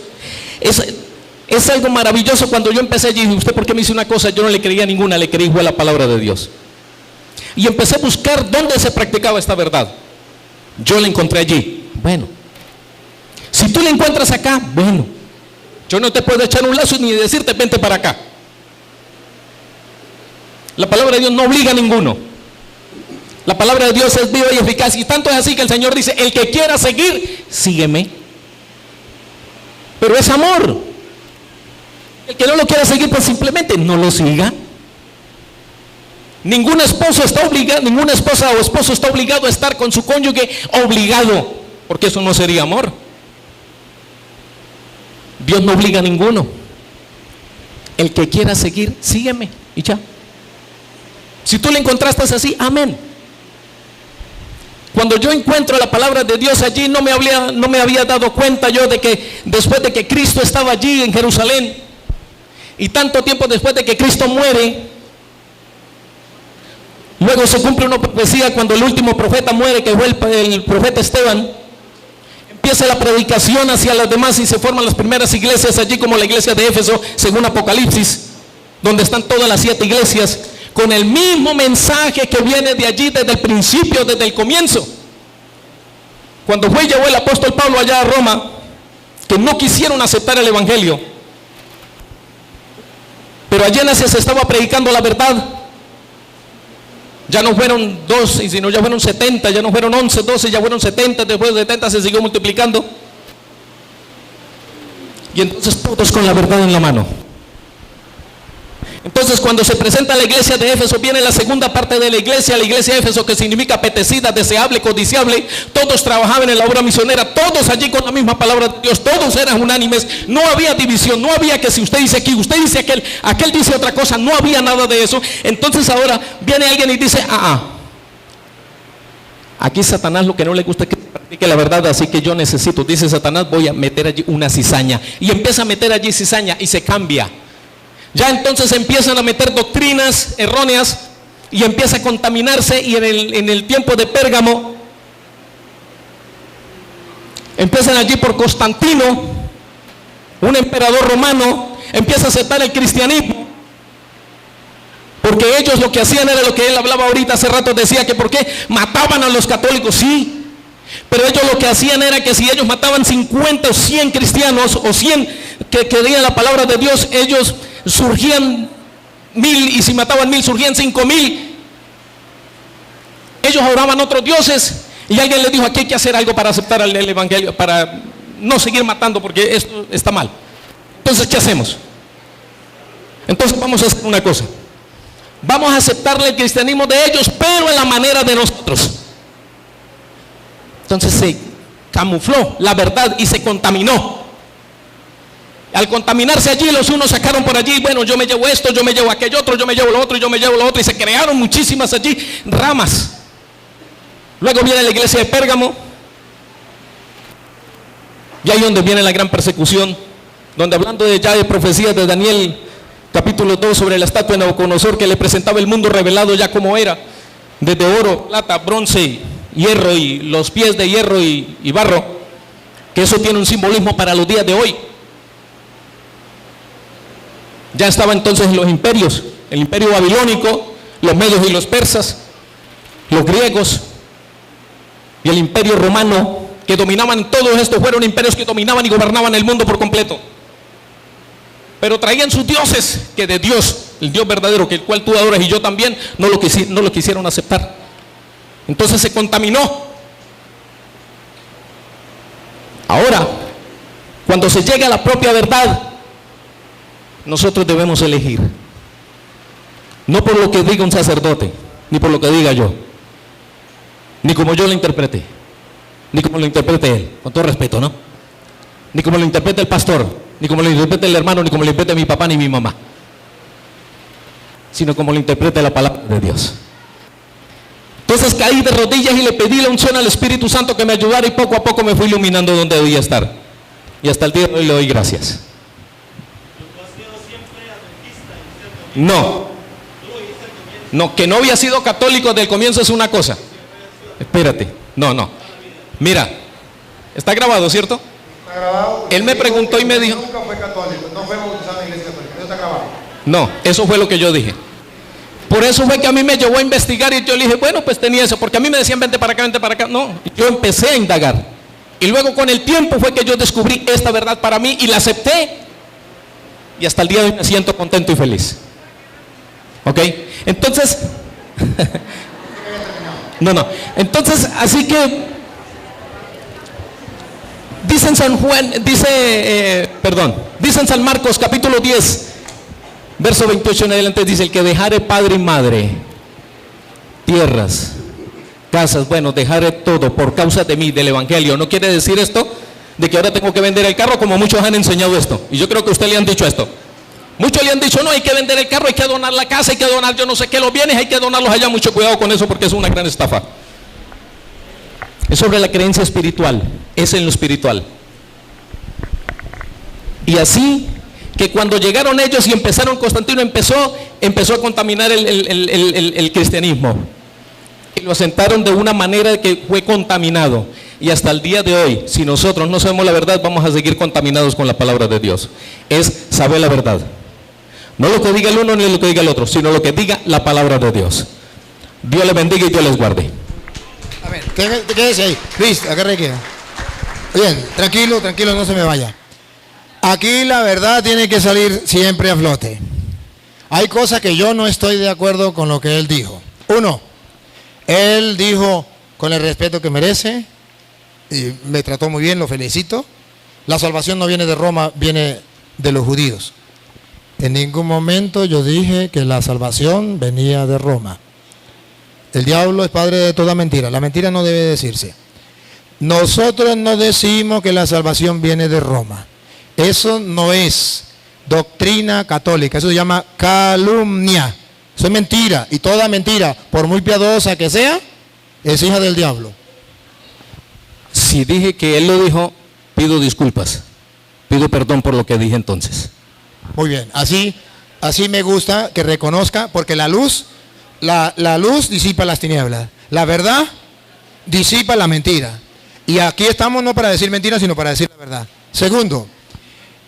Es algo maravilloso. Cuando yo empecé allí, usted por qué me hizo una cosa, yo no le creía ninguna, le creí fue la palabra de Dios. Y empecé a buscar dónde se practicaba esta verdad. Yo la encontré allí. Bueno, si tú la encuentras acá, bueno, yo no te puedo echar un lazo ni decirte vente para acá. La palabra de Dios no obliga a ninguno. La palabra de Dios es viva y eficaz. Y tanto es así que el Señor dice, el que quiera seguir, sígueme. Pero es amor. El que no lo quiera seguir, pues simplemente no lo siga. Ningún esposo está obligado, ninguna esposa o esposo está obligado a estar con su cónyuge obligado, porque eso no sería amor. Dios no obliga a ninguno. El que quiera seguir, sígueme y ya. Si tú le encontraste así, amén. Cuando yo encuentro la palabra de Dios allí, no me había dado cuenta yo de que después de que Cristo estaba allí en Jerusalén, y tanto tiempo después de que Cristo muere, Luego se cumple una profecía cuando el último profeta muere, que fue el profeta Esteban. Empieza la predicación hacia las demás y se forman las primeras iglesias allí, como la iglesia de Éfeso, según Apocalipsis, donde están todas las 7 iglesias, con el mismo mensaje que viene de allí desde el principio, desde el comienzo. Cuando llegó el apóstol Pablo allá a Roma, que no quisieron aceptar el evangelio, pero allí en Asia se estaba predicando la verdad. Ya no fueron 12, sino ya fueron 70, ya no fueron 11, 12, ya fueron 70, después de 70 se siguió multiplicando. Y entonces todos con la verdad en la mano. Entonces cuando se presenta la iglesia de Éfeso, viene la segunda parte de la iglesia de Éfeso, que significa apetecida, deseable, codiciable. Todos trabajaban en la obra misionera, todos allí con la misma palabra de Dios, todos eran unánimes, no había división, no había que si usted dice aquí, usted dice aquel dice otra cosa, no había nada de eso. Entonces ahora viene alguien y dice, aquí Satanás lo que no le gusta es que practique la verdad, así que yo necesito, dice Satanás, voy a meter allí una cizaña. Y empieza a meter allí cizaña y se cambia. Ya entonces empiezan a meter doctrinas erróneas y empieza a contaminarse. Y en el tiempo de Pérgamo empiezan allí por Constantino, un emperador romano, empieza a aceptar el cristianismo, porque ellos lo que hacían era lo que él hablaba ahorita hace rato, decía que por qué mataban a los católicos, sí, pero ellos lo que hacían era que si ellos mataban 50 o 100 cristianos o 100 que creían la palabra de Dios, ellos surgían 1000, y si mataban 1000 surgían 5000. Ellos adoraban otros dioses y alguien les dijo, aquí hay que hacer algo para aceptar el evangelio, para no seguir matando, porque esto está mal. Entonces, ¿qué hacemos? Entonces vamos a hacer una cosa, vamos a aceptarle el cristianismo de ellos, pero en la manera de nosotros. Entonces se camufló la verdad y se contaminó. Al contaminarse allí, los unos sacaron por allí, bueno, yo me llevo esto, yo me llevo aquello otro, yo me llevo lo otro, yo me llevo lo otro, y se crearon muchísimas allí ramas. Luego viene la iglesia de Pérgamo, y ahí donde viene la gran persecución, donde hablando ya de profecías de Daniel capítulo 2 sobre la estatua de Nabucodonosor, que le presentaba el mundo revelado ya como era, desde oro, plata, bronce, hierro, y los pies de hierro y barro, que eso tiene un simbolismo para los días de hoy. Ya estaba entonces los imperios, el imperio babilónico, los medios y los persas, los griegos y el imperio romano, que dominaban. Todos estos fueron imperios que dominaban y gobernaban el mundo por completo, pero traían sus dioses, que de Dios, el Dios verdadero, que el cual tú adoras y yo también, no lo quisieron aceptar. Entonces se contaminó. Ahora, cuando se llega a la propia verdad, nosotros debemos elegir, no por lo que diga un sacerdote, ni por lo que diga yo, ni como yo lo interprete, ni como lo interprete él, con todo respeto, ¿no? Ni como lo interprete el pastor, ni como lo interprete el hermano, ni como lo interprete mi papá ni mi mamá, sino como lo interprete la palabra de Dios. Entonces caí de rodillas y le pedí la unción al Espíritu Santo que me ayudara, y poco a poco me fui iluminando donde debía estar, y hasta el día de hoy le doy gracias. No, que no había sido católico desde el comienzo es una cosa. Espérate, no. Mira, está grabado, ¿cierto?
Está grabado.
Él me preguntó y me dijo,
nunca fue católico, no fue bautizado en la iglesia católica, eso está grabado.
No, eso fue lo que yo dije. Por eso fue que a mí me llevó a investigar, y yo le dije, bueno, pues tenía eso, porque a mí me decían vente para acá. No, yo empecé a indagar, y luego con el tiempo fue que yo descubrí esta verdad para mí y la acepté, y hasta el día de hoy me siento contento y feliz. ¿Ok? Entonces no, entonces así que dice en San Marcos capítulo 10 verso 28 en adelante, dice: el que dejare padre y madre, tierras, casas, bueno, dejare todo por causa de mí, del evangelio. No quiere decir esto de que ahora tengo que vender el carro, como muchos han enseñado esto, y yo creo que a usted le han dicho esto. Muchos le han dicho, no, hay que vender el carro, hay que donar la casa, hay que donar yo no sé qué, los bienes, hay que donarlos allá. Mucho cuidado con eso, porque es una gran estafa. Es sobre la creencia espiritual, es en lo espiritual. Y así que cuando llegaron ellos y empezaron, Constantino empezó a contaminar el cristianismo. Y lo asentaron de una manera que fue contaminado. Y hasta el día de hoy, si nosotros no sabemos la verdad, vamos a seguir contaminados con la palabra de Dios. Es saber la verdad. No lo que diga el uno ni lo que diga el otro, sino lo que diga la palabra de Dios. Dios les bendiga y Dios les guarde.
A ver, quédese ahí. Luis, agarre que. Bien, tranquilo, no se me vaya. Aquí la verdad tiene que salir siempre a flote. Hay cosas que yo no estoy de acuerdo con lo que él dijo. Uno, él dijo con el respeto que merece, y me trató muy bien, lo felicito. La salvación no viene de Roma, viene de los judíos. En ningún momento yo dije que la salvación venía de Roma. El diablo es padre de toda mentira. La mentira no debe decirse. Nosotros no decimos que la salvación viene de Roma. Eso no es doctrina católica. Eso se llama calumnia. Eso es mentira. Y toda mentira, por muy piadosa que sea, es hija del diablo.
Si dije que él lo dijo, pido disculpas. Pido perdón por lo que dije entonces.
Muy bien. Así me gusta que reconozca, porque la luz disipa las tinieblas. La verdad disipa la mentira. Y aquí estamos no para decir mentiras, sino para decir la verdad. Segundo,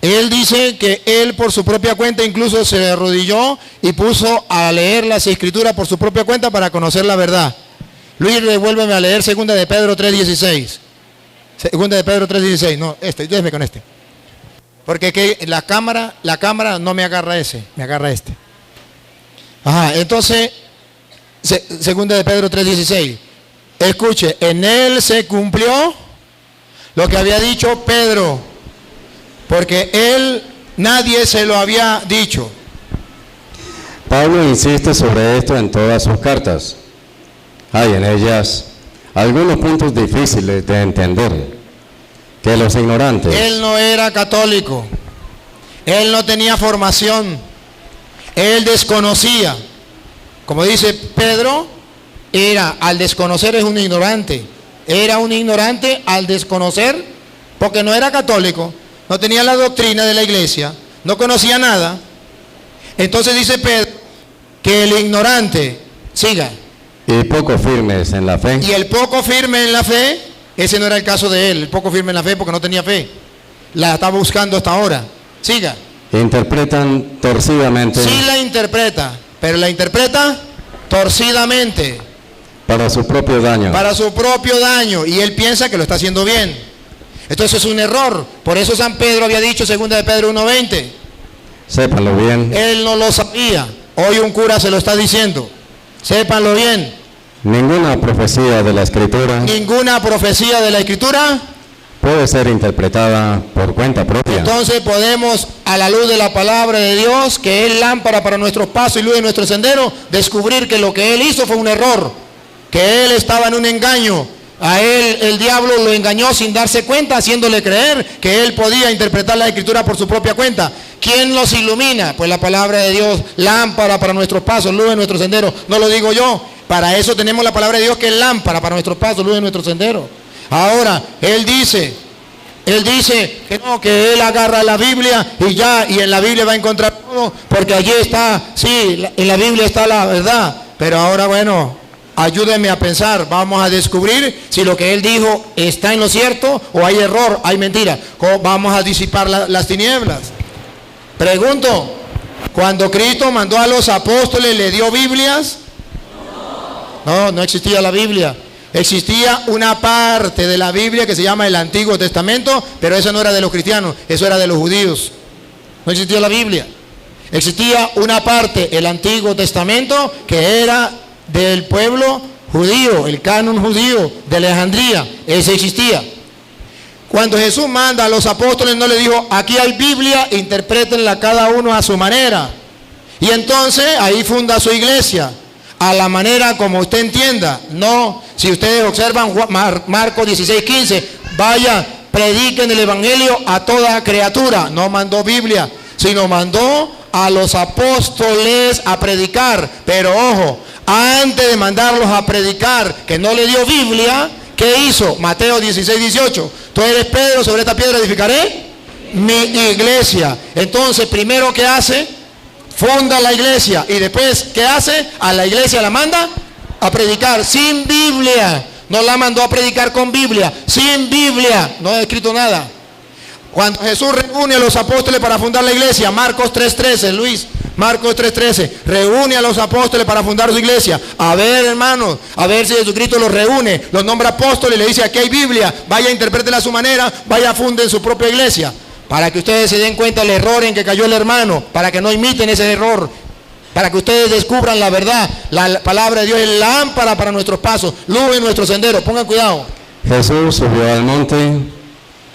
él dice que él por su propia cuenta incluso se arrodilló y puso a leer las escrituras por su propia cuenta para conocer la verdad. Luis, devuélveme a leer 2 de Pedro 3:16. 2 de Pedro 3:16. No, déjeme con este. Porque que la cámara no me agarra ese, me agarra este. Ajá, entonces, 2 de Pedro 3:16. Escuche, en él se cumplió lo que había dicho Pedro, porque nadie se lo había dicho.
Pablo insiste sobre esto en todas sus cartas. Hay en ellas algunos puntos difíciles de entender, que los ignorantes...
Él no era católico, él no tenía formación, él desconocía. Como dice Pedro, al desconocer es un ignorante. Era un ignorante al desconocer, porque no era católico, no tenía la doctrina de la iglesia, no conocía nada. Entonces dice Pedro que el ignorante, siga.
Y poco firmes en la fe.
Y el poco firme en la fe, ese no era el caso de él, el poco firme en la fe porque no tenía fe. La estaba buscando hasta ahora. Siga.
Interpretan torcidamente.
Sí la interpreta, pero la interpreta torcidamente.
Para su propio daño.
Para su propio daño. Y él piensa que lo está haciendo bien. Entonces es un error. Por eso San Pedro había dicho, 2 de Pedro 1:20.
Sépanlo bien.
Él no lo sabía. Hoy un cura se lo está diciendo. Sépanlo bien.
Ninguna profecía de la Escritura.
Ninguna profecía de la Escritura
puede ser interpretada por cuenta propia.
Entonces podemos, a la luz de la palabra de Dios, que es lámpara para nuestros pasos y luz de nuestro sendero, descubrir que lo que él hizo fue un error, que él estaba en un engaño. A él el diablo lo engañó sin darse cuenta, haciéndole creer que él podía interpretar la Escritura por su propia cuenta. ¿Quién los ilumina? Pues la palabra de Dios, lámpara para nuestros pasos, luz de nuestro sendero. No lo digo yo, para eso tenemos la palabra de Dios que es lámpara para nuestros pasos, luz de nuestro sendero. Ahora, él dice que no, que él agarra la Biblia y en la Biblia va a encontrar todo, porque allí está, sí, en la Biblia está la verdad. Pero ahora, bueno, ayúdenme a pensar, vamos a descubrir si lo que él dijo está en lo cierto o hay error, hay mentira. ¿Cómo vamos a disipar las tinieblas? Pregunto, cuando Cristo mandó a los apóstoles, ¿le dio Biblias? No existía la Biblia. Existía una parte de la Biblia que se llama el Antiguo Testamento, pero eso no era de los cristianos, eso era de los judíos. No existía la Biblia. Existía una parte, el Antiguo Testamento, que era del pueblo judío, el canon judío de Alejandría. Ese existía. Cuando Jesús manda a los apóstoles, no le dijo, aquí hay Biblia, interprétenla cada uno a su manera. Y entonces ahí funda su iglesia, a la manera como usted entienda. No, si ustedes observan Marcos 16:15, vaya, prediquen el evangelio a toda criatura. No mandó Biblia, sino mandó a los apóstoles a predicar. Pero ojo, antes de mandarlos a predicar, que no le dio Biblia, ¿qué hizo? Mateo 16:18. Tú eres Pedro, sobre esta piedra edificaré mi iglesia. Entonces, primero, ¿qué hace? Funda la iglesia. Y después, ¿qué hace? A la iglesia la manda a predicar sin Biblia. No la mandó a predicar con Biblia, sin Biblia. No ha escrito nada. Cuando Jesús reúne a los apóstoles para fundar la iglesia, Marcos 3:13, Luis, Marcos 3:13, reúne a los apóstoles para fundar su iglesia. A ver, hermanos, a ver si Jesucristo los reúne, los nombra apóstoles, le dice: aquí hay Biblia, vaya, interprétela a su manera, vaya, funden su propia iglesia. Para que ustedes se den cuenta del error en que cayó el hermano, para que no imiten ese error, para que ustedes descubran la verdad. La palabra de Dios es lámpara para nuestros pasos, luz en nuestro sendero. Pongan cuidado.
Jesús subió al monte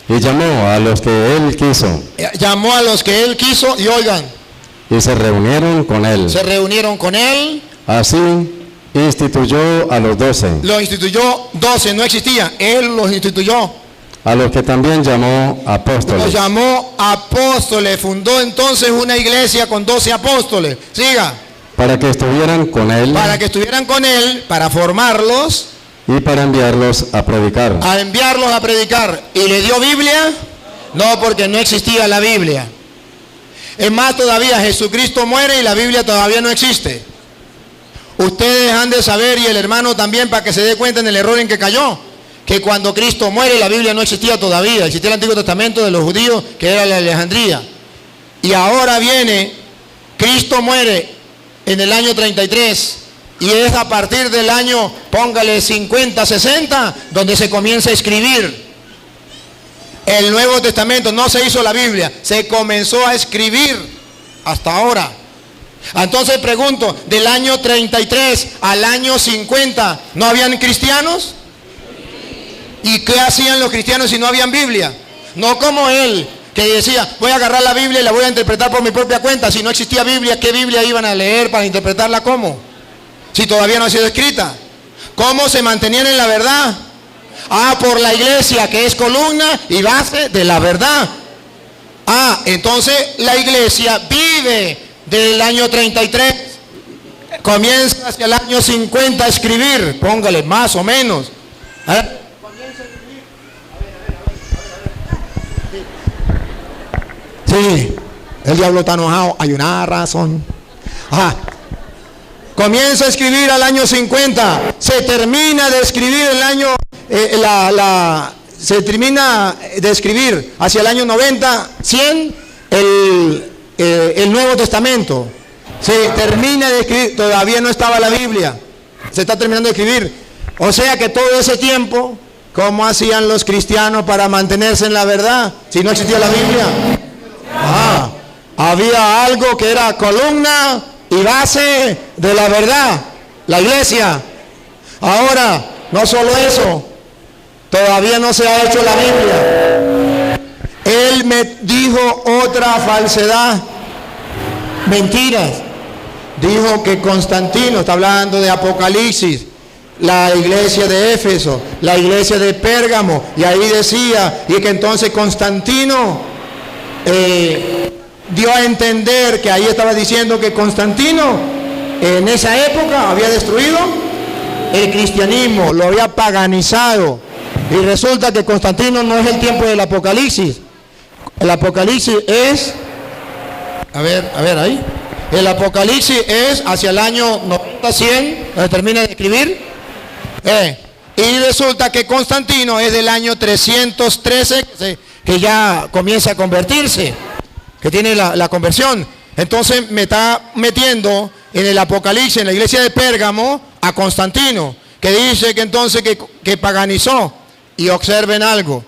y llamó a los que él quiso.
Llamó a los que él quiso y oigan.
Y se reunieron con él.
Se reunieron con él.
Así instituyó a los 12.
Los instituyó 12, no existía. Él los instituyó.
A los que también llamó apóstoles.
Los llamó apóstoles. Fundó entonces una iglesia con 12 apóstoles. Siga.
Para que estuvieran con él.
Para que estuvieran con él, para formarlos.
Y para enviarlos a predicar.
A enviarlos a predicar. ¿Y le dio Biblia? No, porque no existía la Biblia. Es más, todavía Jesucristo muere y la Biblia todavía no existe. Ustedes han de saber, y el hermano también, para que se dé cuenta en el error en que cayó, que cuando Cristo muere la Biblia no existía todavía. Existía el Antiguo Testamento de los judíos, que era la Alejandría. Y ahora viene, Cristo muere en el año 33. Y es a partir del año, póngale 50, 60, donde se comienza a escribir el Nuevo Testamento. No se hizo la Biblia, se comenzó a escribir hasta ahora. Entonces pregunto, del año 33 al año 50, ¿no habían cristianos? ¿Y qué hacían los cristianos si no habían Biblia? No como él, que decía: voy a agarrar la Biblia y la voy a interpretar por mi propia cuenta. Si no existía Biblia, ¿qué Biblia iban a leer para interpretarla? ¿Cómo? Si todavía no ha sido escrita. ¿Cómo se mantenían en la verdad? Por la iglesia, que es columna y base de la verdad. Entonces la iglesia vive del año 33, comienza hacia el año 50 a escribir, póngale más o menos. Comienza a escribir. Sí, el diablo está enojado, hay una razón. Comienza a escribir al año 50, se termina de escribir el año, se termina de escribir hacia el año 90, 100, el Nuevo Testamento. Se termina de escribir, todavía no estaba la Biblia, se está terminando de escribir. O sea que todo ese tiempo, ¿cómo hacían los cristianos para mantenerse en la verdad si no existía la Biblia? Había algo que era columna y base de la verdad, la iglesia. Ahora, no solo eso, todavía no se ha hecho la Biblia. Él me dijo otra falsedad, mentiras. Dijo que Constantino, está hablando de Apocalipsis, la iglesia de Éfeso, la iglesia de Pérgamo, y ahí decía, y que entonces Constantino dio a entender que ahí estaba diciendo que Constantino en esa época había destruido el cristianismo, lo había paganizado. Y resulta que Constantino no es el tiempo del Apocalipsis. El Apocalipsis es, a ver ahí, el Apocalipsis es hacia el año 90, 100, donde termina de escribir. Y resulta que Constantino es del año 313, que ya comienza a convertirse, que tiene la conversión. Entonces me está metiendo en el Apocalipsis, en la iglesia de Pérgamo, a Constantino, que dice que entonces que paganizó. Y observen algo,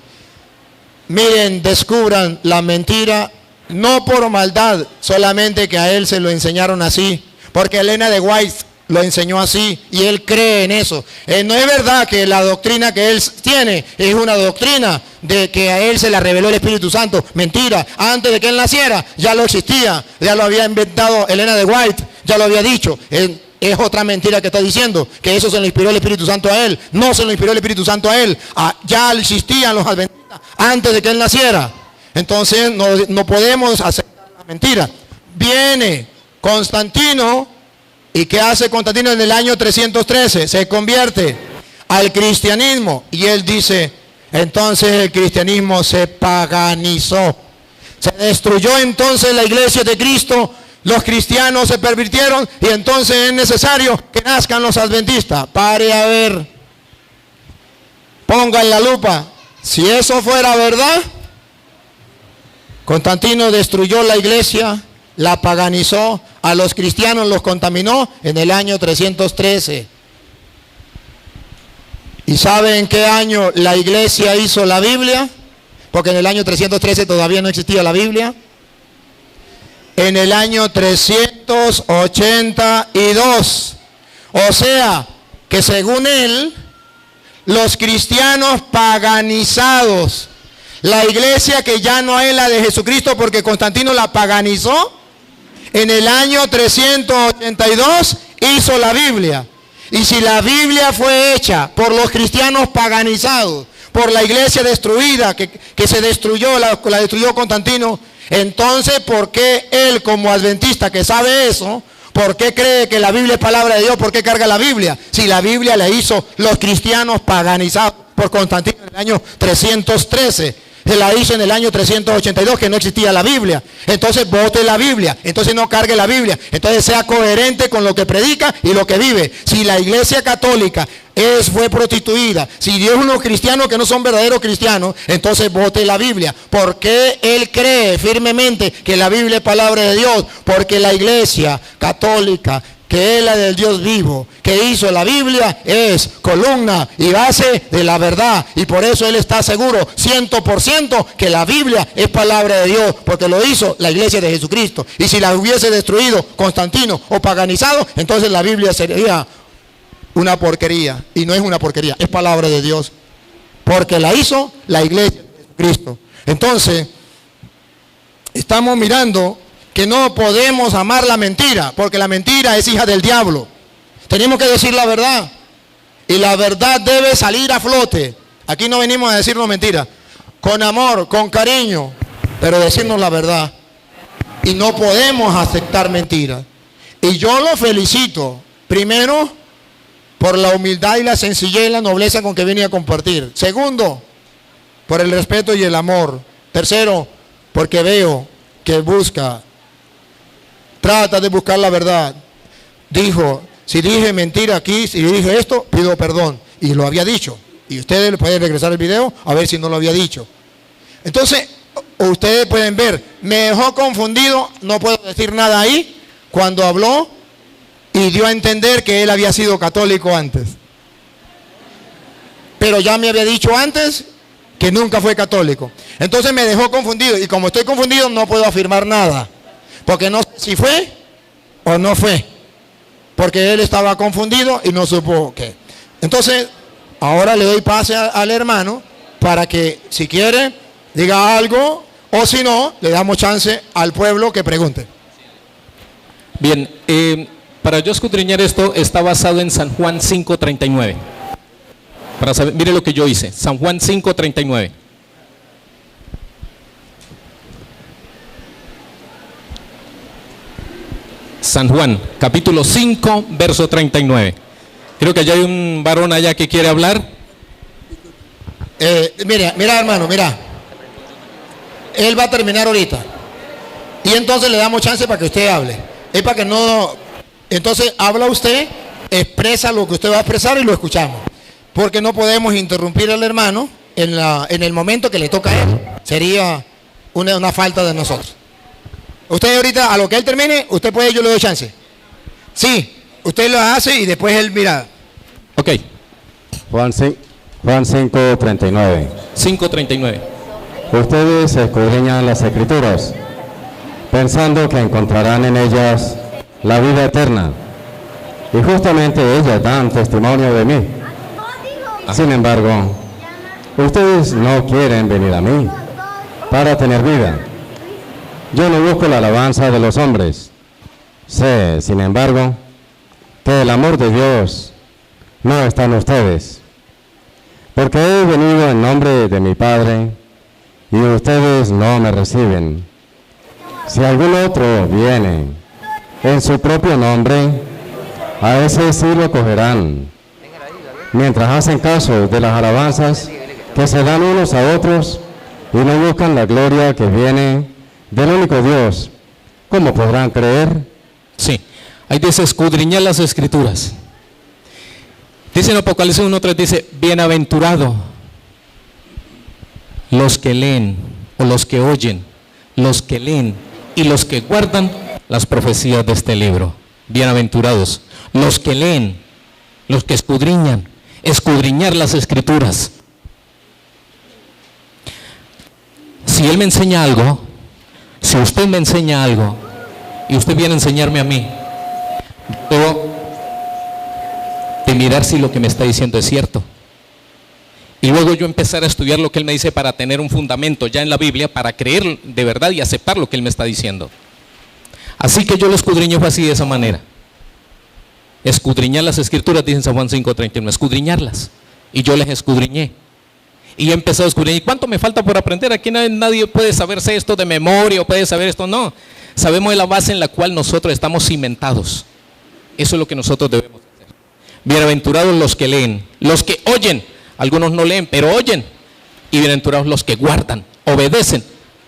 miren, descubran la mentira, no por maldad, solamente que a él se lo enseñaron así, porque Elena de White lo enseñó así y él cree en eso. No es verdad que la doctrina que él tiene es una doctrina de que a él se la reveló el Espíritu Santo. Mentira, antes de que él naciera ya lo existía, ya lo había inventado Elena de White, ya lo había dicho. Es otra mentira que está diciendo, que eso se lo inspiró el Espíritu Santo a él. No se lo inspiró el Espíritu Santo a él. Ya existían los adventistas antes de que él naciera. Entonces no podemos aceptar la mentira. Viene Constantino, ¿y qué hace Constantino en el año 313? Se convierte al cristianismo. Y él dice, entonces el cristianismo se paganizó. Se destruyó entonces la iglesia de Cristo, los cristianos se pervirtieron y entonces es necesario que nazcan los adventistas. Pare a ver, ponga en la lupa. Si eso fuera verdad, Constantino destruyó la iglesia, la paganizó, a los cristianos los contaminó en el año 313. ¿Y sabe en qué año la iglesia hizo la Biblia? Porque en el año 313 todavía no existía la Biblia. En el año 382. O sea, que según él, los cristianos paganizados, la iglesia que ya no es la de Jesucristo porque Constantino la paganizó, en el año 382 hizo la Biblia. Y si la Biblia fue hecha por los cristianos paganizados, por la iglesia destruida, que se destruyó, la destruyó Constantino, entonces ¿por qué él como adventista que sabe eso, por qué cree que la Biblia es palabra de Dios? ¿Por qué carga la Biblia? Si la Biblia la hizo los cristianos paganizados por Constantino en el año 313. Se la hizo en el año 382, que no existía la Biblia. Entonces vote la Biblia, entonces no cargue la Biblia, entonces sea coherente con lo que predica y lo que vive. Si la iglesia católica fue prostituida, si Dios unos cristianos que no son verdaderos cristianos, entonces vote la Biblia. ¿Por qué él cree firmemente que la Biblia es palabra de Dios? Porque la iglesia católica, que es la del Dios vivo, que hizo la Biblia, es columna y base de la verdad. Y por eso él está seguro, 100%, que la Biblia es palabra de Dios, porque lo hizo la iglesia de Jesucristo. Y si la hubiese destruido Constantino o paganizado, entonces la Biblia sería una porquería. Y no es una porquería, es palabra de Dios, porque la hizo la iglesia de Jesucristo. Entonces, estamos mirando que no podemos amar la mentira, porque la mentira es hija del diablo. Tenemos que decir la verdad, y la verdad debe salir a flote. Aquí no venimos a decirnos mentiras, con amor, con cariño, pero decirnos la verdad. Y no podemos aceptar mentiras. Y yo lo felicito, primero, por la humildad y la sencillez y la nobleza con que venía a compartir. Segundo, por el respeto y el amor. Tercero, porque veo que trata de buscar la verdad. Dijo, si dije mentira aquí, si dije esto, pido perdón. Y lo había dicho. Y ustedes pueden regresar el video a ver si no lo había dicho. Entonces, ustedes pueden ver, me dejó confundido, no puedo decir nada ahí, cuando habló y dio a entender que él había sido católico antes. Pero ya me había dicho antes que nunca fue católico. Entonces me dejó confundido, y como estoy confundido no puedo afirmar nada, porque no sé si fue o no fue, porque él estaba confundido y no supo qué. Entonces, ahora le doy pase al hermano para que, si quiere, diga algo, o si no, le damos chance al pueblo que pregunte.
Bien, para yo escudriñar esto, está basado en San Juan 5:39. Para saber, mire lo que yo hice, San Juan 5:39. San Juan, capítulo 5, verso 39. Creo que allá hay un varón allá que quiere hablar.
Mira hermano, mira. Él va a terminar ahorita. Y entonces le damos chance para que usted hable. Es para que no... Entonces habla usted, expresa lo que usted va a expresar y lo escuchamos. Porque no podemos interrumpir al hermano en el momento que le toca a él. Sería una falta de nosotros. Usted ahorita, a lo que él termine, usted puede, yo le doy chance. Sí, usted lo hace y después él mira.
Ok.
Juan 5:39.
5:39.
Ustedes escudriñan las Escrituras, pensando que encontrarán en ellas la vida eterna, y justamente ellas dan testimonio de mí. Sin embargo, ustedes no quieren venir a mí para tener vida. Yo no busco la alabanza de los hombres. Sé, sin embargo, que el amor de Dios no está en ustedes, porque he venido en nombre de mi Padre y ustedes no me reciben. Si algún otro viene en su propio nombre, a ese sí lo cogerán. Mientras hacen caso de las alabanzas que se dan unos a otros y no buscan la gloria que viene del único Dios, ¿cómo podrán creer?
Sí, ahí dice escudriñar las escrituras. Dice en Apocalipsis 1:3, dice, bienaventurado los que leen, o los que oyen, los que leen y los que guardan las profecías de este libro. Bienaventurados los que leen, los que escudriñan, escudriñar las escrituras. Si Él me enseña algo, si usted me enseña algo, y usted viene a enseñarme a mí, debo de mirar si lo que me está diciendo es cierto. Y luego yo empezar a estudiar lo que Él me dice para tener un fundamento ya en la Biblia, para creer de verdad y aceptar lo que Él me está diciendo. Así que yo lo escudriño así, de esa manera. Escudriñar las escrituras, dice en San Juan 5:31, escudriñarlas. Y yo las escudriñé. Y he empezado a escudriñar. ¿Y cuánto me falta por aprender? Aquí nadie puede saberse esto de memoria o puede saber esto. No. Sabemos de la base en la cual nosotros estamos cimentados. Eso es lo que nosotros debemos hacer. Bienaventurados los que leen, los que oyen. Algunos no leen, pero oyen. Y bienaventurados los que guardan, obedecen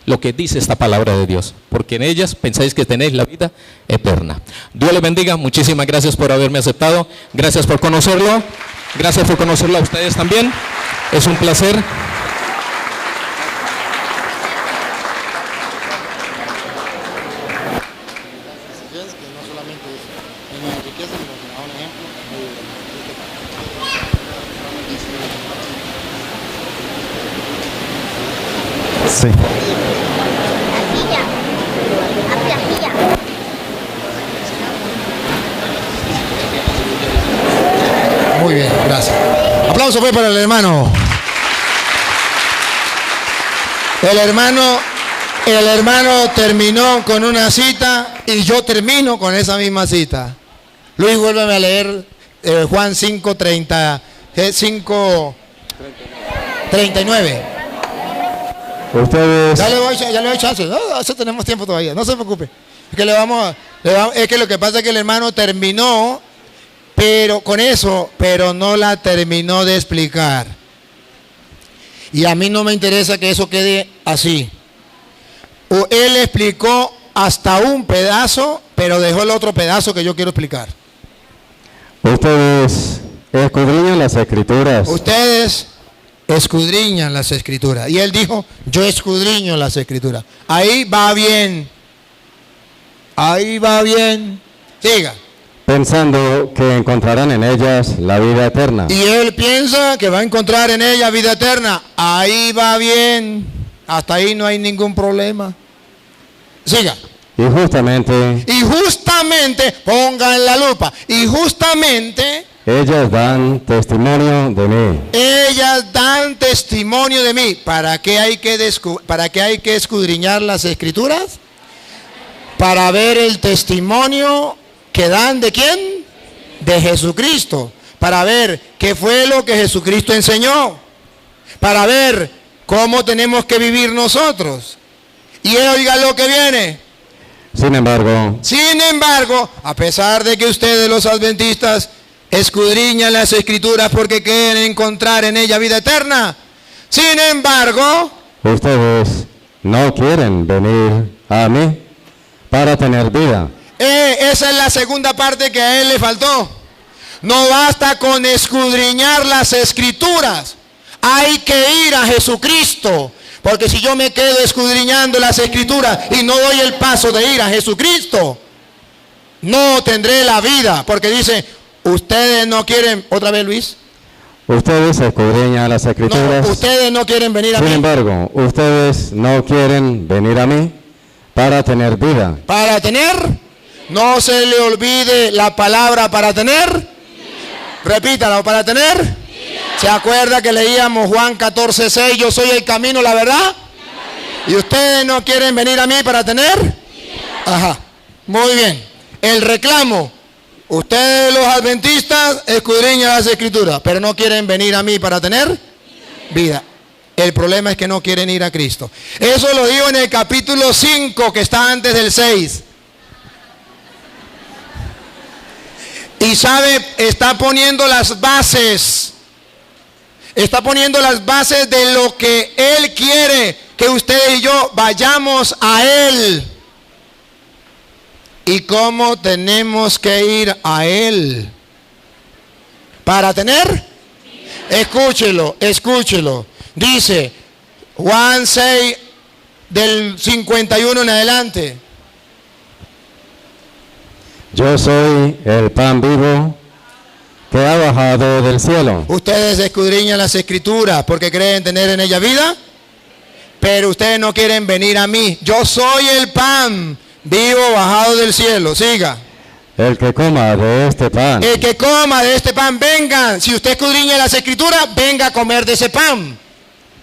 lo que dice esta palabra de Dios. Porque en ellas pensáis que tenéis la vida eterna. Dios les bendiga. Muchísimas gracias por haberme aceptado. Gracias por conocerlo. Gracias por conocerlo a ustedes también. Es un placer.
Sí.
Muy bien, gracias. Aplauso pues para el hermano. El hermano terminó con una cita y yo termino con esa misma cita. Luis, vuélveme a leer Juan 5:39.
Ustedes,
Ya le doy chance. No, eso tenemos tiempo todavía. No se preocupe. Es que es que lo que pasa es que el hermano terminó, pero con eso, pero no la terminó de explicar. Y a mí no me interesa que eso quede así. Él explicó hasta un pedazo, pero dejó el otro pedazo que yo quiero explicar.
ustedes escudriñan las escrituras.
Ustedes escudriñan las escrituras. Y él dijo, yo escudriño las escrituras. Ahí va bien. Ahí va bien. Siga.
Pensando que encontrarán en ellas la vida eterna.
Y él piensa que va a encontrar en ella vida eterna. Ahí va bien. Hasta ahí no hay ningún problema. Siga.
Y justamente
pongan la lupa. Y justamente
ellas dan testimonio de mí.
ellas dan testimonio de mí. ¿Para qué hay que escudriñar las escrituras? Para ver el testimonio que dan ¿de quién? De Jesucristo. Para ver qué fue lo que Jesucristo enseñó. Para ver cómo tenemos que vivir nosotros. Y oiga lo que viene.
Sin embargo,
A pesar de que ustedes los adventistas escudriñan las escrituras porque quieren encontrar en ella vida eterna, sin embargo,
ustedes no quieren venir a mí para tener vida.
esa es la segunda parte que a él le faltó. No basta con escudriñar las escrituras, hay que ir a Jesucristo. Porque si yo me quedo escudriñando las escrituras y no doy el paso de ir a Jesucristo, no tendré la vida. Porque dice, ustedes no quieren, otra vez Luis.
Ustedes escudriñan las escrituras.
No, ustedes no quieren venir a mí.
Sin embargo, ustedes no quieren venir a mí para tener vida.
Para tener, no se le olvide la palabra para tener. Repítalo, para tener. ¿Se acuerda que leíamos Juan 14:6? Yo soy el camino, la verdad. ¿Y ustedes no quieren venir a mí para tener? Ajá, muy bien. El reclamo. Ustedes los adventistas escudriñan las escrituras, pero no quieren venir a mí para tener vida. El problema es que no quieren ir a Cristo. Eso lo digo en el capítulo 5, que está antes del 6. Y sabe, está poniendo las bases. Está poniendo las bases de lo que Él quiere que ustedes y yo vayamos a Él. ¿Y cómo tenemos que ir a Él? Para tener, escúchelo, escúchelo. Dice Juan 6 del 51 en adelante.
Yo soy el pan vivo que ha bajado del cielo.
Ustedes escudriñan las escrituras porque creen tener en ella vida, pero ustedes no quieren venir a mí. Yo soy el pan vivo bajado del cielo. Siga.
El que coma de este pan.
El que coma de este pan, vengan. Si usted escudriña las escrituras, venga a comer de ese pan.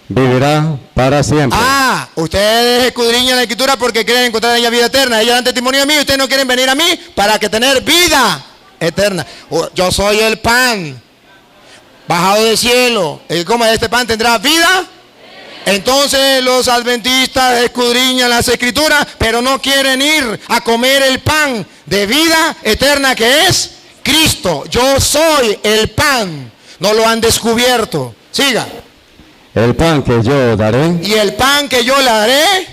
Vivirá para siempre.
Ah, ustedes escudriñan la escritura porque creen encontrar en ella vida eterna. Ellos dan testimonio de mí, ustedes no quieren venir a mí para que tener vida eterna. Yo soy el pan bajado del cielo. El que coma de este pan tendrá vida. Entonces los adventistas escudriñan las escrituras, pero no quieren ir a comer el pan de vida eterna que es Cristo. Yo soy el pan. No lo han descubierto. Siga.
El pan que yo daré.
Y el pan que yo le daré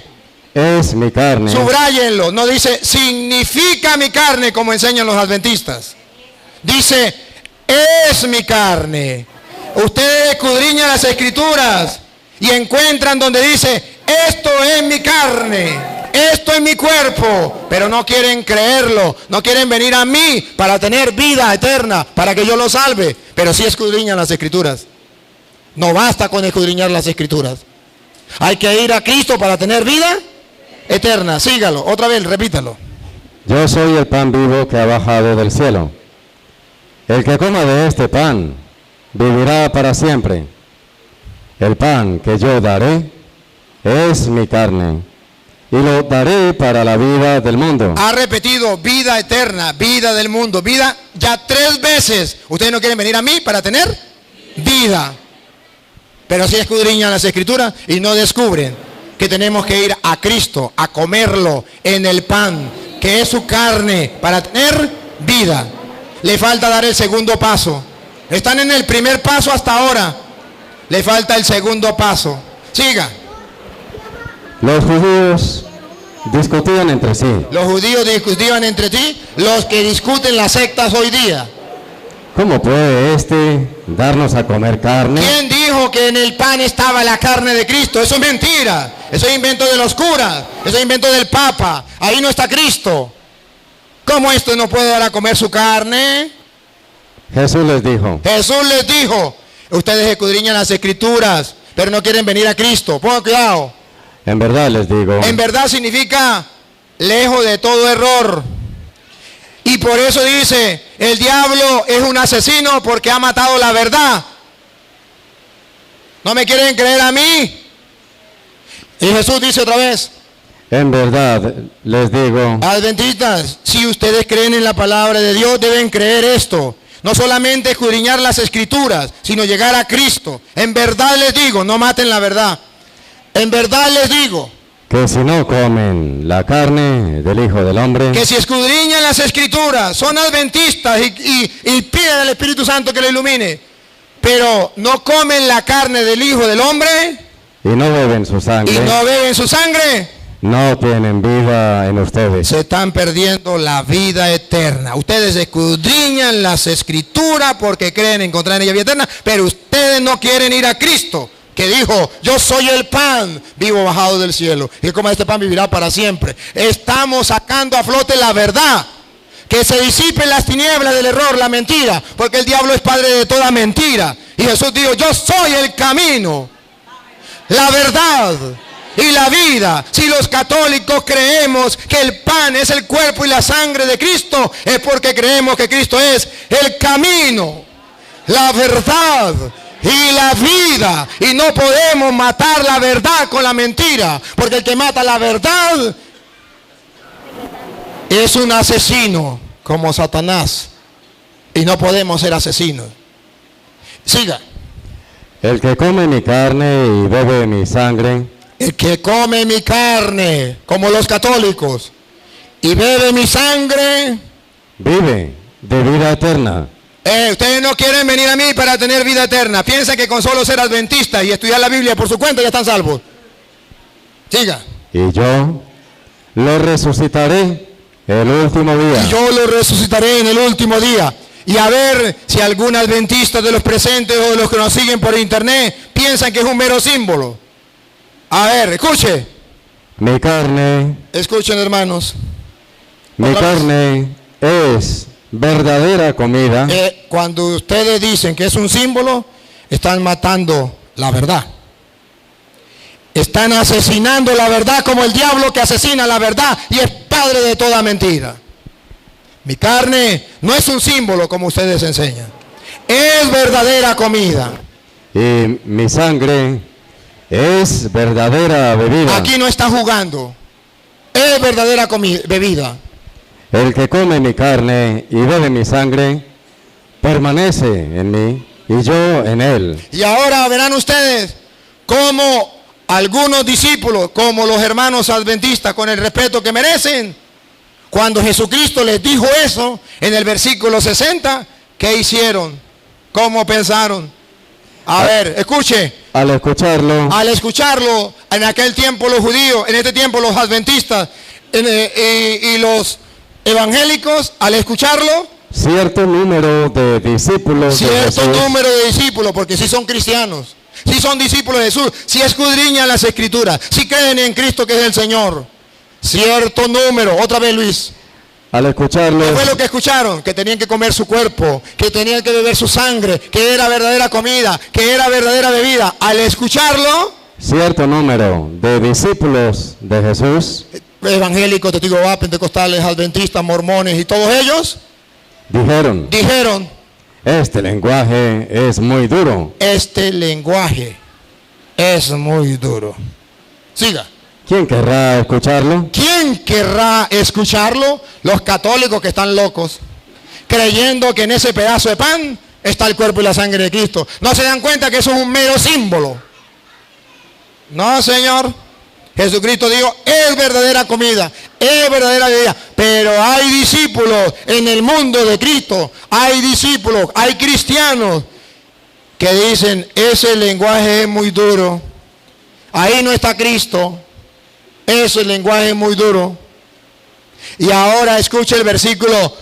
es mi carne.
Subrayenlo. No dice significa mi carne como enseñan los adventistas. Dice es mi carne. Ustedes escudriñan las escrituras y encuentran donde dice esto es mi carne, esto es mi cuerpo, pero no quieren creerlo, no quieren venir a mí para tener vida eterna, para que yo los salve, pero sí escudriñan las escrituras. No basta con escudriñar las escrituras, hay que ir a Cristo para tener vida eterna. Sígalo, otra vez, repítalo.
Yo soy el pan vivo que ha bajado del cielo. El que coma de este pan vivirá para siempre. El pan que yo daré es mi carne, y lo daré para la vida del mundo.
Ha repetido vida eterna, vida del mundo, vida ya 3 veces. Ustedes no quieren venir a mí para tener vida, pero sí escudriñan las escrituras y no descubren que tenemos que ir a Cristo, a comerlo en el pan, que es su carne, para tener vida. Le falta dar el segundo paso. Están en el primer paso hasta ahora. Le falta el segundo paso. Siga.
Los judíos discutían entre sí.
Los judíos discutían entre sí, los que discuten las sectas hoy día.
¿Cómo puede este darnos a comer carne?
¿Quién dijo que en el pan estaba la carne de Cristo? Eso es mentira. Eso es invento de los curas. Eso es invento del Papa. Ahí no está Cristo. ¿Cómo esto no puede dar a comer su carne?
Jesús les dijo.
Jesús les dijo. Ustedes escudriñan las escrituras, pero no quieren venir a Cristo. Pongan cuidado.
En verdad les digo.
En verdad significa lejos de todo error. Y por eso dice, el diablo es un asesino porque ha matado la verdad. ¿No me quieren creer a mí? Y Jesús dice otra vez.
En verdad les digo.
Adventistas, si ustedes creen en la palabra de Dios, deben creer esto. No solamente escudriñar las escrituras, sino llegar a Cristo. En verdad les digo, no maten la verdad. En verdad les digo.
Que si no comen la carne del Hijo del Hombre.
Que si escudriñan las escrituras, son adventistas y piden al Espíritu Santo que lo ilumine. Pero no comen la carne del Hijo del Hombre.
Y no beben su sangre.
Y no beben su sangre.
No tienen vida en ustedes.
Se están perdiendo la vida eterna. Ustedes escudriñan las escrituras porque creen encontrar en ella vida eterna, pero ustedes no quieren ir a Cristo, que dijo, yo soy el pan vivo bajado del cielo. Y el que coma este pan vivirá para siempre. Estamos sacando a flote la verdad. Que se disipen las tinieblas del error, la mentira, porque el diablo es padre de toda mentira. Y Jesús dijo, yo soy el camino, la verdad y la vida. Si los católicos creemos que el pan es el cuerpo y la sangre de Cristo, es porque creemos que Cristo es el camino, la verdad y la vida. Y no podemos matar la verdad con la mentira, porque el que mata la verdad es un asesino como Satanás. Y no podemos ser asesinos. Siga.
El que come mi carne y bebe mi sangre.
El que come mi carne, como los católicos, y bebe mi sangre,
vive de vida eterna.
Ustedes no quieren venir a mí para tener vida eterna. Piensan que con solo ser adventistas y estudiar la Biblia por su cuenta ya están salvos. Siga.
Y yo lo resucitaré el último día.
Y yo lo resucitaré en el último día. Y a ver si algún adventista de los presentes o de los que nos siguen por internet piensan que es un mero símbolo. A ver, escuche.
Mi carne,
Escuchen, hermanos.
mi carne es verdadera comida.
Cuando ustedes dicen que es un símbolo, están matando la verdad. Están asesinando la verdad como el diablo que asesina la verdad y es padre de toda mentira. Mi carne no es un símbolo como ustedes enseñan. Es verdadera comida.
Y mi sangre es verdadera bebida.
Aquí no está jugando. Es verdadera bebida.
El que come mi carne y bebe mi sangre permanece en mí y yo en él.
Y ahora verán ustedes cómo algunos discípulos, como los hermanos adventistas, con el respeto que merecen, cuando Jesucristo les dijo eso en el versículo 60, ¿qué hicieron? ¿Cómo pensaron? A ver, escuche.
Al escucharlo, en aquel tiempo los judíos, en este tiempo los adventistas y los evangélicos, al escucharlo, cierto número de discípulos de
cierto
Jesús,
número de discípulos, porque si son cristianos, si son discípulos de Jesús, si escudriñan las escrituras, si creen en Cristo que es el Señor, cierto número, otra vez Luis.
al escucharlo,
¿Qué fue lo que escucharon? Que tenían que comer su cuerpo, que tenían que beber su sangre, que era verdadera comida, que era verdadera bebida. Al escucharlo,
cierto número de discípulos de Jesús
evangélicos, testigos de Jehová, pentecostales, adventistas, mormones y todos ellos dijeron,
este lenguaje es muy duro.
este lenguaje es muy duro. Siga.
¿Quién querrá escucharlo?
¿Quién querrá escucharlo? Los católicos que están locos, creyendo que en ese pedazo de pan está el cuerpo y la sangre de Cristo. ¿No se dan cuenta que eso es un mero símbolo? No, Señor. Jesucristo dijo, es verdadera comida, es verdadera bebida. Pero hay discípulos en el mundo de Cristo, hay discípulos, hay cristianos que dicen, ese lenguaje es muy duro. Ahí no está Cristo. Ese lenguaje es muy duro. Y ahora escuche el versículo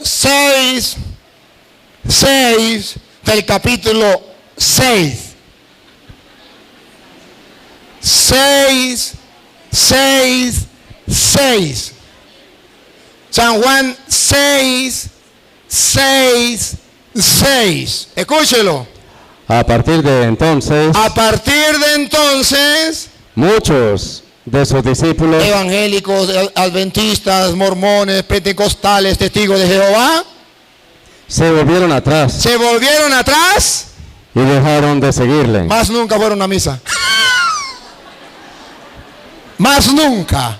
6 del capítulo 6. 6. San Juan 6. Escúchelo.
A partir de entonces, muchos de sus discípulos,
evangélicos, adventistas, mormones, pentecostales, testigos de Jehová,
se volvieron atrás
y
dejaron de seguirle.
más nunca fueron a misa. Más nunca.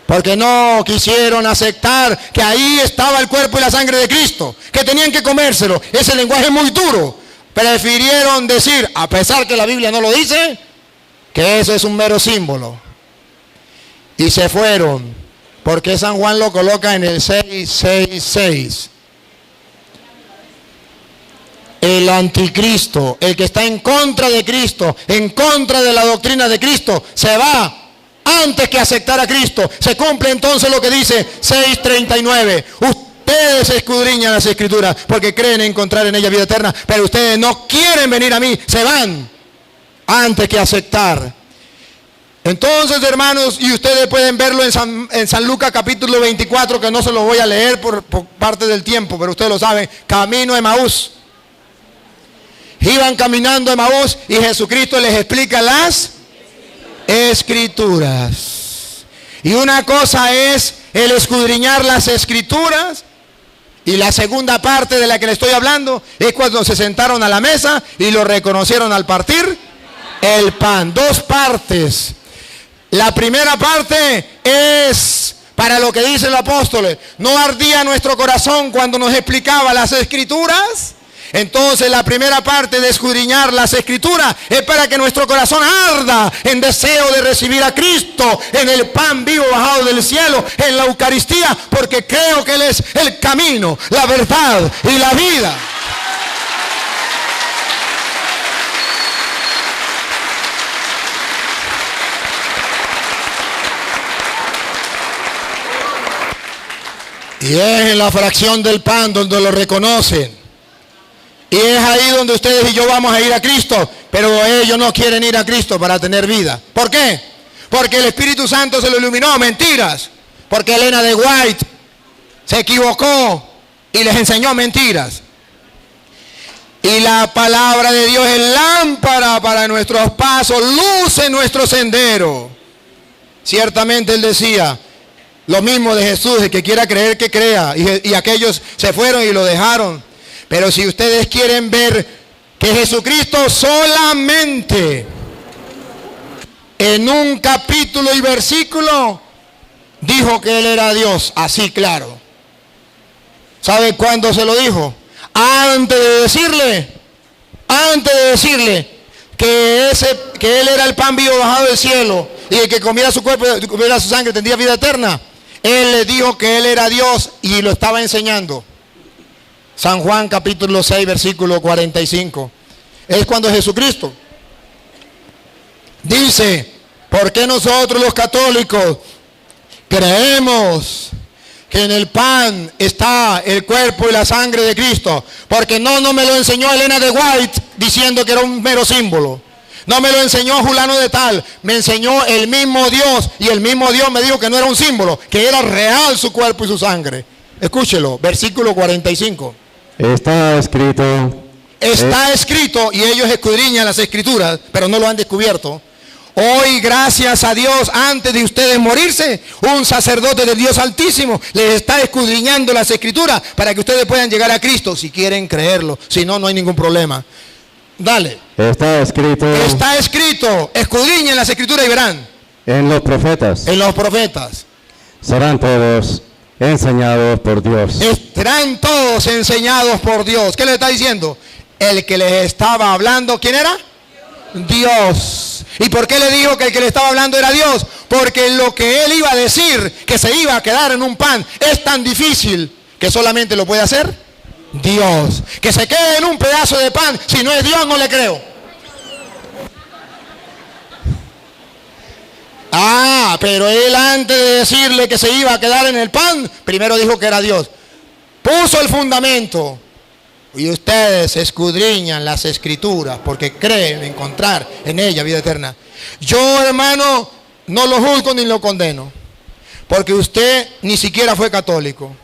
Porque no quisieron aceptar que ahí estaba el cuerpo y la sangre de Cristo, que tenían que comérselo. Ese lenguaje es muy duro. Prefirieron decir, a pesar que la Biblia no lo dice, que eso es un mero símbolo. Y se fueron, porque San Juan lo coloca en el 6:6. El anticristo, el que está en contra de Cristo, en contra de la doctrina de Cristo, se va antes que aceptar a Cristo. Se cumple entonces lo que dice 6:39. Ustedes escudriñan las escrituras porque creen encontrar en ellas vida eterna, pero ustedes no quieren venir a mí, se van antes que aceptar. Entonces, hermanos, y ustedes pueden verlo en San Lucas capítulo 24, que no se lo voy a leer por parte del tiempo, pero ustedes lo saben, camino a Emaús. Iban caminando a Emaús y Jesucristo les explica las escrituras. Y una cosa es el escudriñar las escrituras, y la segunda parte de la que le estoy hablando es cuando se sentaron a la mesa y lo reconocieron al partir el pan. Dos partes. La primera parte es para lo que dicen los apóstoles. ¿No ardía nuestro corazón cuando nos explicaba las escrituras? Entonces la primera parte de escudriñar las escrituras es para que nuestro corazón arda en deseo de recibir a Cristo en el pan vivo bajado del cielo, en la Eucaristía, porque creo que Él es el camino, la verdad y la vida. Y es en la fracción del pan donde lo reconocen. Y es ahí donde ustedes y yo vamos a ir a Cristo. Pero ellos no quieren ir a Cristo para tener vida. ¿Por qué? Porque el Espíritu Santo se lo iluminó. Mentiras. Porque Elena de White se equivocó y les enseñó mentiras. Y la palabra de Dios es lámpara para nuestros pasos, luz en nuestro sendero. Ciertamente él decía lo mismo de Jesús: el que quiera creer, que crea. Y aquellos se fueron y lo dejaron. Pero si ustedes quieren ver que Jesucristo solamente en un capítulo y versículo dijo que Él era Dios, así claro. ¿Sabe cuándo se lo dijo? Antes de decirle que Él era el pan vivo bajado del cielo, y el que comiera su cuerpo y comiera su sangre tendría vida eterna. Él le dijo que Él era Dios y lo estaba enseñando. San Juan capítulo 6 versículo 45. Es cuando Jesucristo dice: ¿por qué nosotros los católicos creemos que en el pan está el cuerpo y la sangre de Cristo? Porque no me lo enseñó Elena de White diciendo que era un mero símbolo. No me lo enseñó fulano de tal. Me enseñó el mismo Dios, y el mismo Dios me dijo que no era un símbolo, que era real su cuerpo y su sangre. Escúchelo, versículo 45.
Está escrito.
Está escrito, y ellos escudriñan las escrituras, pero no lo han descubierto. Hoy, gracias a Dios, antes de ustedes morirse, un sacerdote del Dios Altísimo les está escudriñando las escrituras para que ustedes puedan llegar a Cristo, si quieren creerlo. Si no, no hay ningún problema. Dale.
Está escrito.
Está escrito. Escudriñen las escrituras y verán.
En los profetas.
En los profetas.
Serán todos enseñados por Dios.
Serán todos enseñados por Dios. ¿Qué le está diciendo? El que les estaba hablando, ¿quién era? Dios. ¿Y por qué le dijo que el que le estaba hablando era Dios? Porque lo que él iba a decir, que se iba a quedar en un pan, es tan difícil que solamente lo puede hacer Dios. Que se quede en un pedazo de pan, si no es Dios, no le creo. Pero él, antes de decirle que se iba a quedar en el pan, primero dijo que era Dios. Puso el fundamento. Y ustedes escudriñan las escrituras porque creen encontrar en ella vida eterna. Yo, hermano, no lo juzgo ni lo condeno, porque usted ni siquiera fue católico.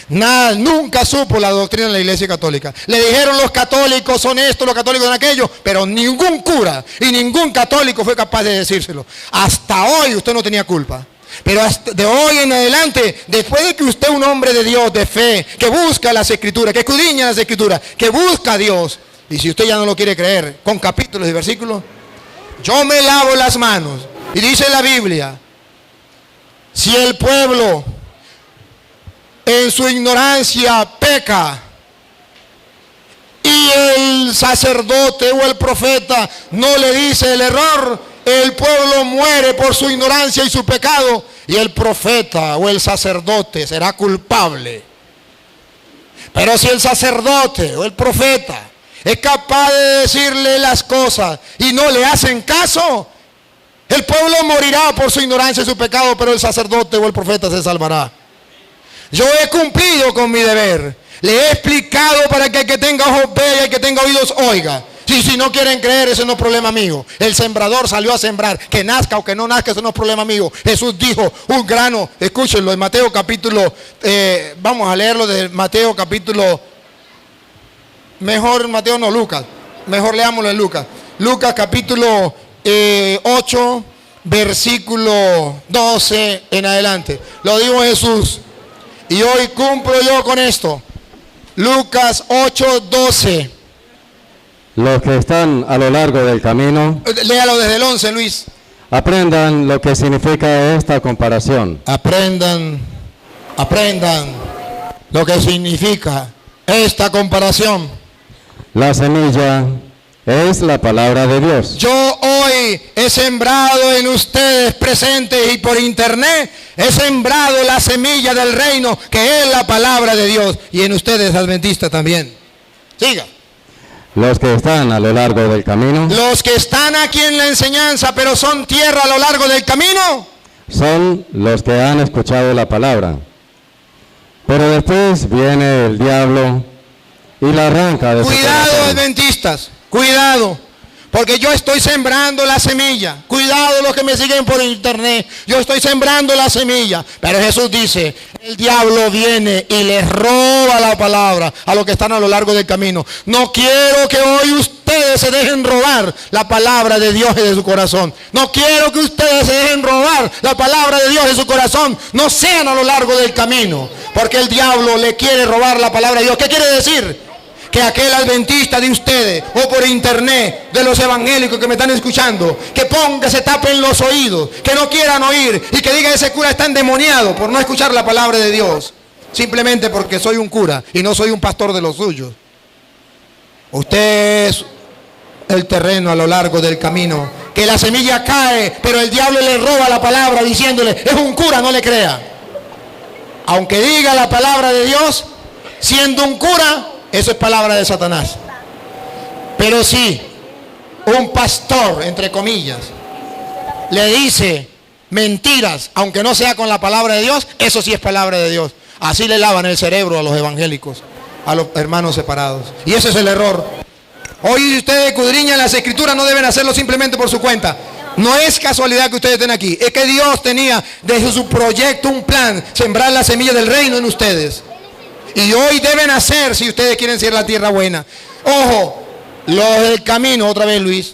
Nada, nunca supo la doctrina de la Iglesia Católica. Le dijeron los católicos son esto, los católicos son aquello, pero ningún cura y ningún católico fue capaz de decírselo. Hasta hoy usted no tenía culpa. Pero hasta de hoy en adelante, después de que usted es un hombre de Dios, de fe, que busca las escrituras, que escudriña las escrituras, que busca a Dios, y si usted ya no lo quiere creer, con capítulos y versículos, yo me lavo las manos. Y dice la Biblia, si el pueblo en su ignorancia peca, y el sacerdote o el profeta no le dice el error, el pueblo muere por su ignorancia y su pecado, y el profeta o el sacerdote será culpable. Pero si el sacerdote o el profeta es capaz de decirle las cosas y no le hacen caso, el pueblo morirá por su ignorancia y su pecado, pero el sacerdote o el profeta se salvará. Yo he cumplido con mi deber. Le he explicado para que el que tenga ojos vea y el que tenga oídos oiga. Si no quieren creer, ese no es problema mío. El sembrador salió a sembrar. Que nazca o que no nazca, eso no es problema mío. Jesús dijo, un grano, escúchenlo, en Mateo capítulo, vamos a leerlo de Mateo capítulo, mejor Mateo no, Lucas. Mejor leámoslo en Lucas. Lucas capítulo 8, versículo 12 en adelante. Lo dijo Jesús. Y hoy cumplo yo con esto. Lucas 8, 12.
Los que están a lo largo del camino,
léalo desde el 11, Luis.
Aprendan lo que significa esta comparación.
Aprendan lo que significa esta comparación.
La semilla es la palabra de Dios.
Yo hoy he sembrado en ustedes presentes y por internet he sembrado la semilla del reino, que es la palabra de Dios, y en ustedes adventistas también. Siga.
Los que están a lo largo del camino,
los que están aquí en la enseñanza, pero son tierra a lo largo del camino,
son los que han escuchado la palabra. Pero después viene el diablo y la arranca de su
Cuidado,
corazón.
adventistas, cuidado, porque yo estoy sembrando la semilla. Cuidado los que me siguen por internet, yo estoy sembrando la semilla. Pero Jesús dice, el diablo viene y les roba la palabra a los que están a lo largo del camino. No quiero que hoy ustedes se dejen robar la palabra de Dios de su corazón. No quiero que ustedes se dejen robar la palabra de Dios de su corazón. No sean a lo largo del camino, porque el diablo le quiere robar la palabra de Dios. ¿Qué quiere decir? Que aquel adventista de ustedes o por internet, de los evangélicos que me están escuchando, que se tapen los oídos, que no quieran oír y que diga ese cura está endemoniado por no escuchar la palabra de Dios, simplemente porque soy un cura y no soy un pastor de los suyos. Usted es el terreno a lo largo del camino, que la semilla cae, pero el diablo le roba la palabra diciéndole, es un cura, no le crea. Aunque diga la palabra de Dios, siendo un cura, eso es palabra de Satanás. Pero si un pastor, entre comillas, le dice mentiras, aunque no sea con la palabra de Dios, eso sí es palabra de Dios. Así le lavan el cerebro a los evangélicos, a los hermanos separados. Y ese es el error. Hoy ustedes escudriñan las escrituras, no deben hacerlo simplemente por su cuenta. No es casualidad que ustedes estén aquí, es que Dios tenía desde su proyecto un plan, sembrar la semilla del reino en ustedes. Y hoy deben hacer, si ustedes quieren ser la tierra buena. Ojo, los del camino, otra vez Luis.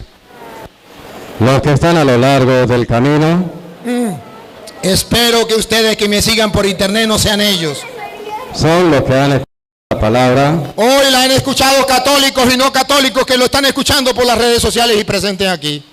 Los que están a lo largo del camino.
Espero que ustedes que me sigan por internet no sean ellos.
Son los que han escuchado la palabra.
Hoy la han escuchado católicos y no católicos que lo están escuchando por las redes sociales y presentes aquí.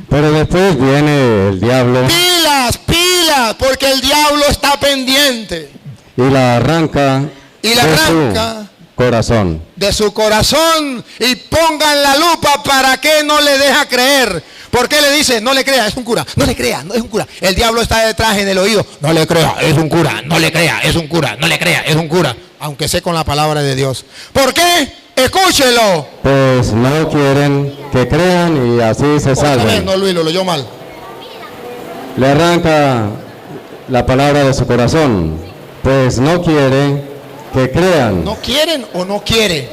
Pero después viene el diablo.
Pilas, pilas, porque el diablo está pendiente.
Y la arranca.
Y la arranca
corazón.
de su corazón y pongan la lupa para que no le deja creer. ¿Por qué le dice? No le crea, es un cura. No le crea, no es un cura. El diablo está detrás en el oído. No le crea, es un cura. No le crea, es un cura. No le crea, es un cura. Aunque sé con la palabra de Dios. ¿Por qué? Escúchelo.
Pues no quieren que crean y así se salven.
No, Luis, lo leyó mal.
Le arranca la palabra de su corazón. Pues no quiere que crean.
¿No quieren o no quiere?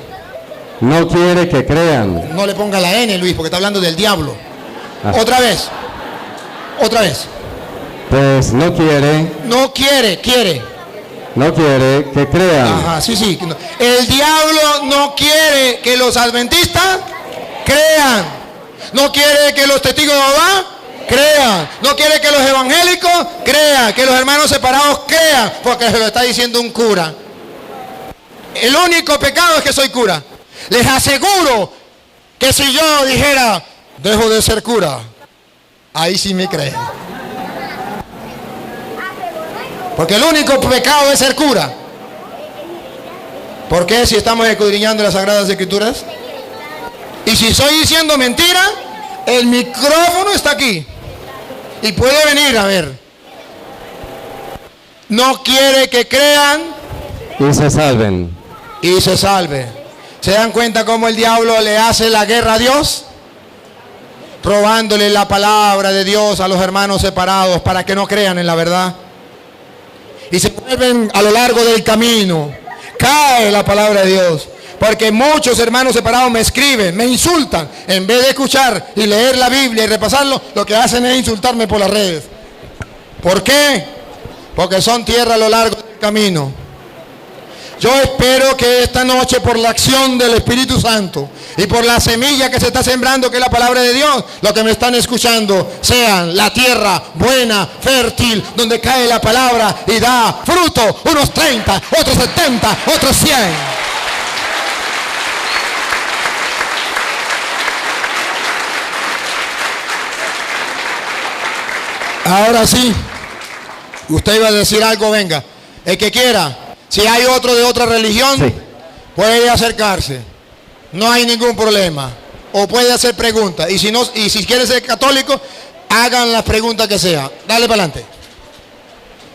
No quiere que crean.
No le ponga la N, Luis, porque está hablando del diablo.
Ah.
Otra vez. Otra vez.
Pues no quiere.
No quiere, quiere.
No quiere que crean.
Ajá, sí, sí. El diablo no quiere que los adventistas crean. No quiere que los testigos de Jehová crean. No quiere que los evangélicos crean. Que los hermanos separados crean. Porque se lo está diciendo un cura. El único pecado es que soy cura. Les aseguro que si yo dijera, dejo de ser cura, ahí sí me creen. Porque el único pecado es ser cura. ¿Por qué si estamos escudriñando las Sagradas Escrituras? Y si estoy diciendo mentira, el micrófono está aquí. Y puede venir a ver. No quiere que crean
Y se salven.
y se salve. ¿Se dan cuenta cómo el diablo le hace la guerra a Dios? Robándole la palabra de Dios a los hermanos separados para que no crean en la verdad. Y se vuelven a lo largo del camino. Cae la palabra de Dios. Porque muchos hermanos separados me escriben, me insultan. En vez de escuchar y leer la Biblia y repasarlo, lo que hacen es insultarme por las redes. ¿Por qué? Porque son tierra a lo largo del camino. Yo espero que esta noche, por la acción del Espíritu Santo y por la semilla que se está sembrando, que es la palabra de Dios, los que me están escuchando sean la tierra buena, fértil, donde cae la palabra y da fruto, unos 30, otros 70, otros 100. Ahora sí, usted iba a decir algo, venga. El que quiera. Si hay otro de otra religión,
Sí.
puede acercarse. No hay ningún problema. O puede hacer preguntas. Y si no, y si quiere ser católico, hagan las preguntas que sea. Dale para adelante.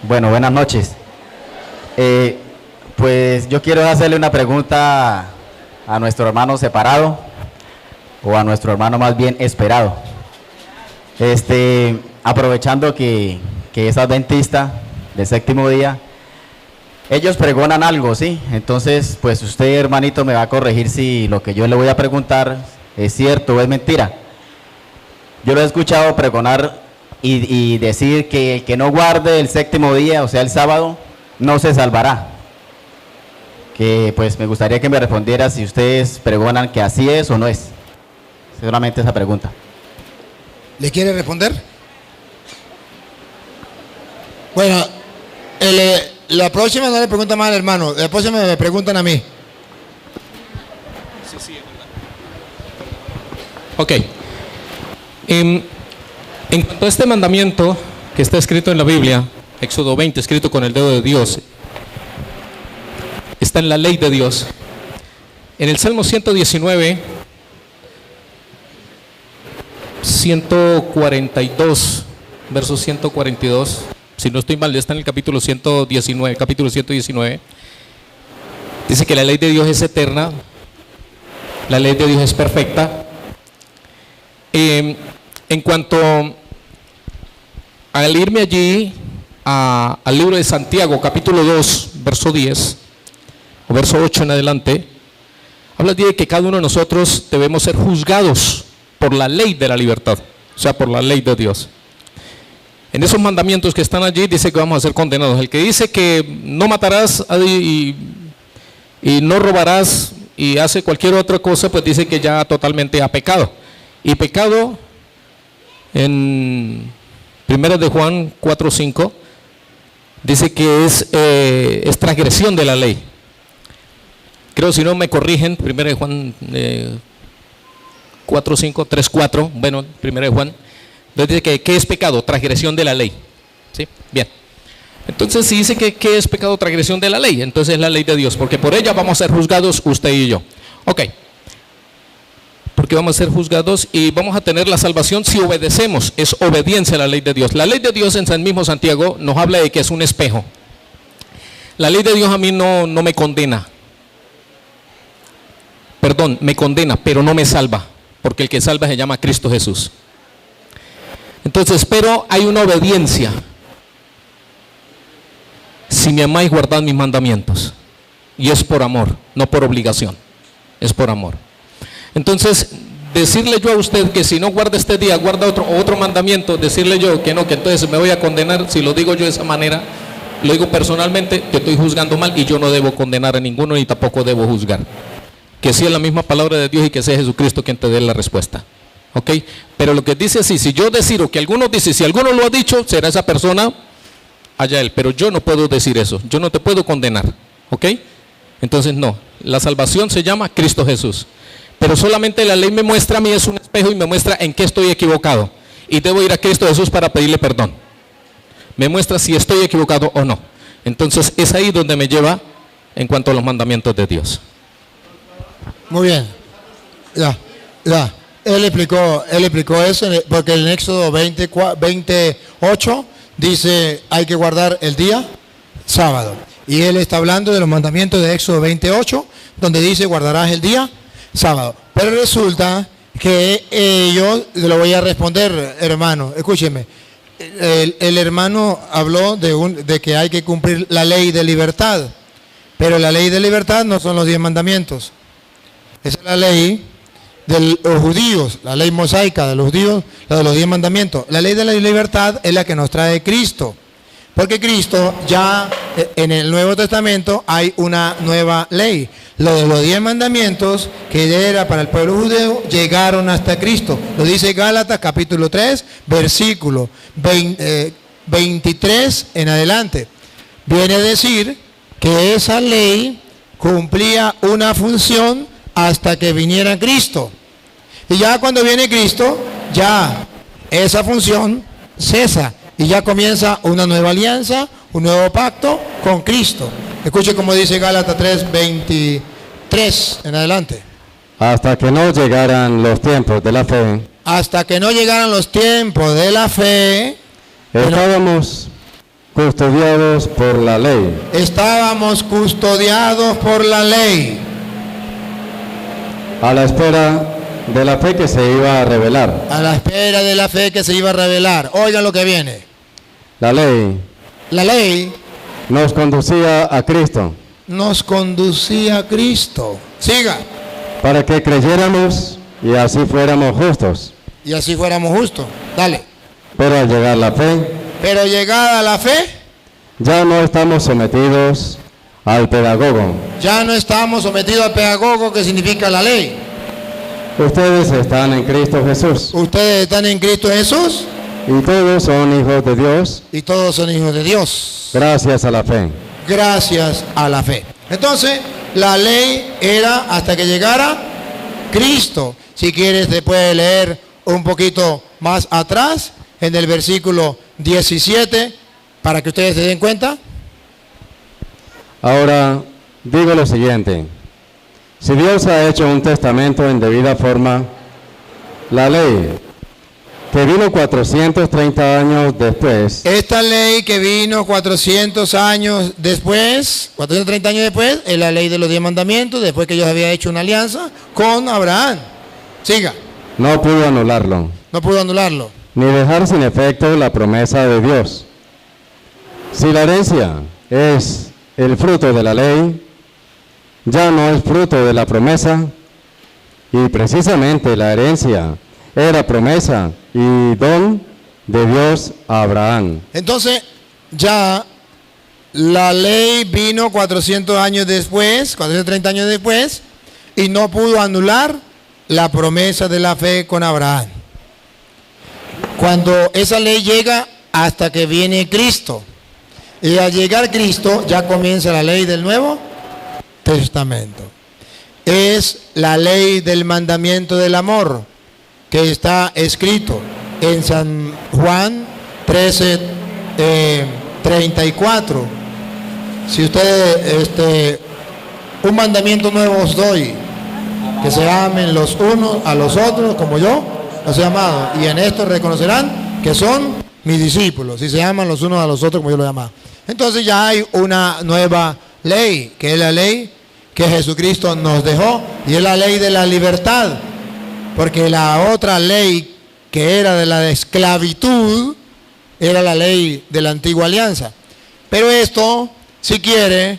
Bueno, buenas noches. Pues yo quiero hacerle una pregunta a nuestro hermano separado, o a nuestro hermano más bien esperado. Aprovechando que es adventista del séptimo día, ellos pregonan algo, ¿sí? Entonces, pues usted, hermanito, me va a corregir si lo que yo le voy a preguntar es cierto o es mentira. Yo lo he escuchado pregonar y decir que el que no guarde el séptimo día, o sea, el sábado, no se salvará. Que pues me gustaría que me respondiera si ustedes pregonan que así es o no es. Seguramente esa pregunta.
¿Le quiere responder? Bueno, la próxima no le pregunta más al hermano, la próxima me preguntan a mí.
Ok. En cuanto a este mandamiento que está escrito en la Biblia, Éxodo 20, escrito con el dedo de Dios, está en la ley de Dios. En el Salmo 119, 142, verso 142, si no estoy mal, está en el capítulo 119, dice que la ley de Dios es eterna, la ley de Dios es perfecta. En cuanto al irme allí al libro de Santiago, capítulo 2, verso 10, o verso 8 en adelante, habla de que cada uno de nosotros debemos ser juzgados por la ley de la libertad, o sea, por la ley de Dios. En esos mandamientos que están allí dice que vamos a ser condenados. El que dice que no matarás y no robarás y hace cualquier otra cosa, pues dice que ya totalmente ha pecado. Y pecado, en 1 de Juan 4:5, dice que es transgresión de la ley. Creo, si no me corrigen, 1 de Juan 4:5, 3:4, bueno, 1 de Juan. Entonces dice que ¿qué es pecado? Transgresión de la ley. ¿Sí? Bien. Entonces si dice que ¿qué es pecado? Transgresión de la ley. Entonces es la ley de Dios, porque por ella vamos a ser juzgados usted y yo. Ok. Porque vamos a ser juzgados y vamos a tener la salvación si obedecemos. Es obediencia a la ley de Dios. La ley de Dios en San mismo Santiago nos habla de que es un espejo. La ley de Dios a mí no me condena. Perdón, me condena, pero no me salva. Porque el que salva se llama Cristo Jesús. Entonces, pero hay una obediencia. Si me amáis, guardad mis mandamientos. Y es por amor, no por obligación. Es por amor. Entonces, decirle yo a usted que si no guarda este día, guarda otro mandamiento, decirle yo que no, que entonces me voy a condenar, si lo digo yo de esa manera, lo digo personalmente, que estoy juzgando mal y yo no debo condenar a ninguno ni tampoco debo juzgar. Que sí es la misma palabra de Dios y que sea Jesucristo quien te dé la respuesta. ¿Ok? Pero lo que dice así, si yo decido que alguno dice, si alguno lo ha dicho, será esa persona, allá él. Pero yo no puedo decir eso, yo no te puedo condenar. ¿Ok? Entonces no, la salvación se llama Cristo Jesús. Pero solamente la ley me muestra a mí, es un espejo y me muestra en qué estoy equivocado. Y debo ir a Cristo Jesús para pedirle perdón. Me muestra si estoy equivocado o no. Entonces es ahí donde me lleva en cuanto a los mandamientos de Dios.
Muy bien. Ya. Él explicó eso porque en Éxodo 28 dice hay que guardar el día sábado. Y él está hablando de los mandamientos de Éxodo 28, donde dice guardarás el día sábado. Pero resulta que yo lo voy a responder, hermano. Escúcheme. El hermano habló de que hay que cumplir la ley de libertad. Pero la ley de libertad no son los 10 mandamientos. Esa es la ley de los judíos, la ley mosaica de los judíos, la de los 10 mandamientos. La ley de la libertad es la que nos trae Cristo. Porque Cristo ya en el Nuevo Testamento hay una nueva ley. Lo de los 10 mandamientos que era para el pueblo judío llegaron hasta Cristo. Lo dice Gálatas capítulo 3, versículo 23 en adelante. Viene a decir que esa ley cumplía una función hasta que viniera Cristo. Y ya cuando viene Cristo, ya esa función cesa. Y ya comienza una nueva alianza, un nuevo pacto con Cristo. Escuche como dice Gálatas 3:23 en adelante.
Hasta que no llegaran los tiempos de la fe.
Hasta que no llegaran los tiempos de la fe.
Estábamos custodiados por la ley.
Estábamos custodiados por la ley.
A la espera de la fe que se iba a revelar.
A la espera de la fe que se iba a revelar. Oigan lo que viene.
La ley.
La ley
nos conducía a Cristo,
nos conducía a Cristo. Siga.
para que creyéramos y así fuéramos justos.
Y así fuéramos justos. Dale.
Pero al llegar la fe,
Pero llegada la fe,
ya no estamos sometidos al pedagogo.
ya no estamos sometidos al pedagogo, que significa la ley.
Ustedes están en Cristo Jesús
Ustedes están en Cristo Jesús
y todos son hijos de Dios
y todos son hijos de Dios,
gracias a la fe.
gracias a la fe. Entonces, la ley era hasta que llegara Cristo. Si quieres, te puedes leer un poquito más atrás, en el versículo 17, para que ustedes se den cuenta.
Ahora digo lo siguiente: si Dios ha hecho un testamento en debida forma, la ley que vino 430 años después,
Esta ley que vino 400 años después, 430 años después, es la ley de los 10 mandamientos, después que Dios había hecho una alianza con Abraham. Siga,
no pudo anularlo,
no pudo anularlo.
ni dejar sin efecto la promesa de Dios. Si la herencia es el fruto de la ley, ya no es fruto de la promesa, y precisamente la herencia era promesa y don de Dios a Abraham.
Entonces, ya la ley vino 400 años después, 430 años después, y no pudo anular la promesa de la fe con Abraham. Cuando esa ley llega hasta que viene Cristo, y al llegar Cristo ya comienza la ley del Nuevo Testamento. Es la ley del mandamiento del amor, que está escrito en San Juan 13, 34. Si ustedes, un mandamiento nuevo os doy, que se amen los unos a los otros como yo los he amado, y en esto reconocerán que son mis discípulos, si se aman los unos a los otros como yo los he amado. Entonces ya hay una nueva ley, que es la ley que Jesucristo nos dejó, y es la ley de la libertad, porque la otra ley, que era de la esclavitud, era la ley de la antigua alianza. Pero esto, si quiere,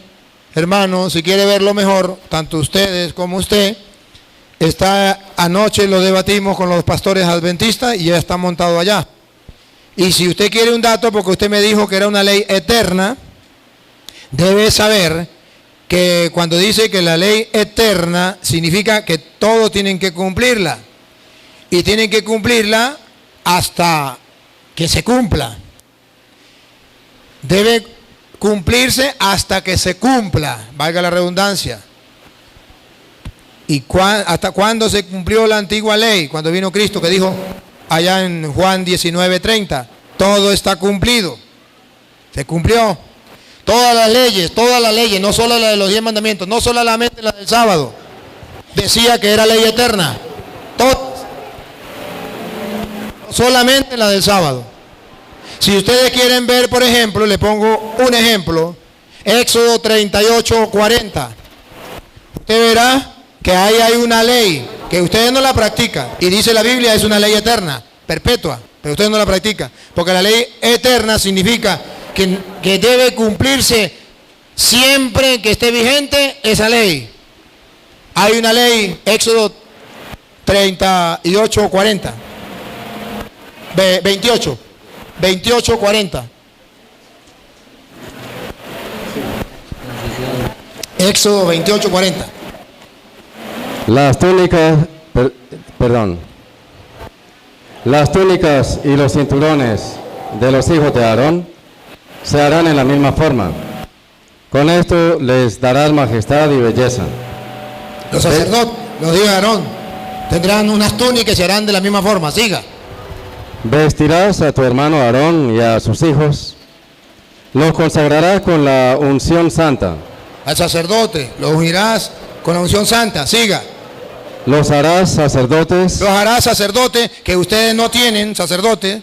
hermano, si quiere verlo mejor, tanto ustedes como usted, anoche lo debatimos con los pastores adventistas y ya está montado allá. Y si usted quiere un dato, porque usted me dijo que era una ley eterna, debe saber que cuando dice que la ley eterna significa que todos tienen que cumplirla. Y tienen que cumplirla hasta que se cumpla. Debe cumplirse hasta que se cumpla, valga la redundancia. ¿Y hasta cuándo se cumplió la antigua ley? Cuando vino Cristo, que dijo allá en Juan 19:30, todo está cumplido. Se cumplió. Todas las leyes, no solo la de los 10 mandamientos, no solamente la del sábado, decía que era ley eterna. Todas. No solamente la del sábado. Si ustedes quieren ver, por ejemplo, le pongo un ejemplo, Éxodo 38:40. Usted verá que ahí hay una ley que ustedes no la practican, y dice la Biblia es una ley eterna, perpetua, pero ustedes no la practican, porque la ley eterna significa que debe cumplirse siempre que esté vigente esa ley. Hay una ley, Éxodo 38:40, 28:40. Éxodo 28:40.
Las túnicas y los cinturones de los hijos de Aarón se harán en la misma forma. Con esto les darás majestad y belleza.
Los sacerdotes, los hijos de Aarón, tendrán unas túnicas y se harán de la misma forma. Siga.
Vestirás a tu hermano Aarón y a sus hijos. Los consagrarás con la unción santa.
Al sacerdote lo ungirás con la unción santa. Siga.
Los harás sacerdotes.
Los harás sacerdote, que ustedes no tienen sacerdote,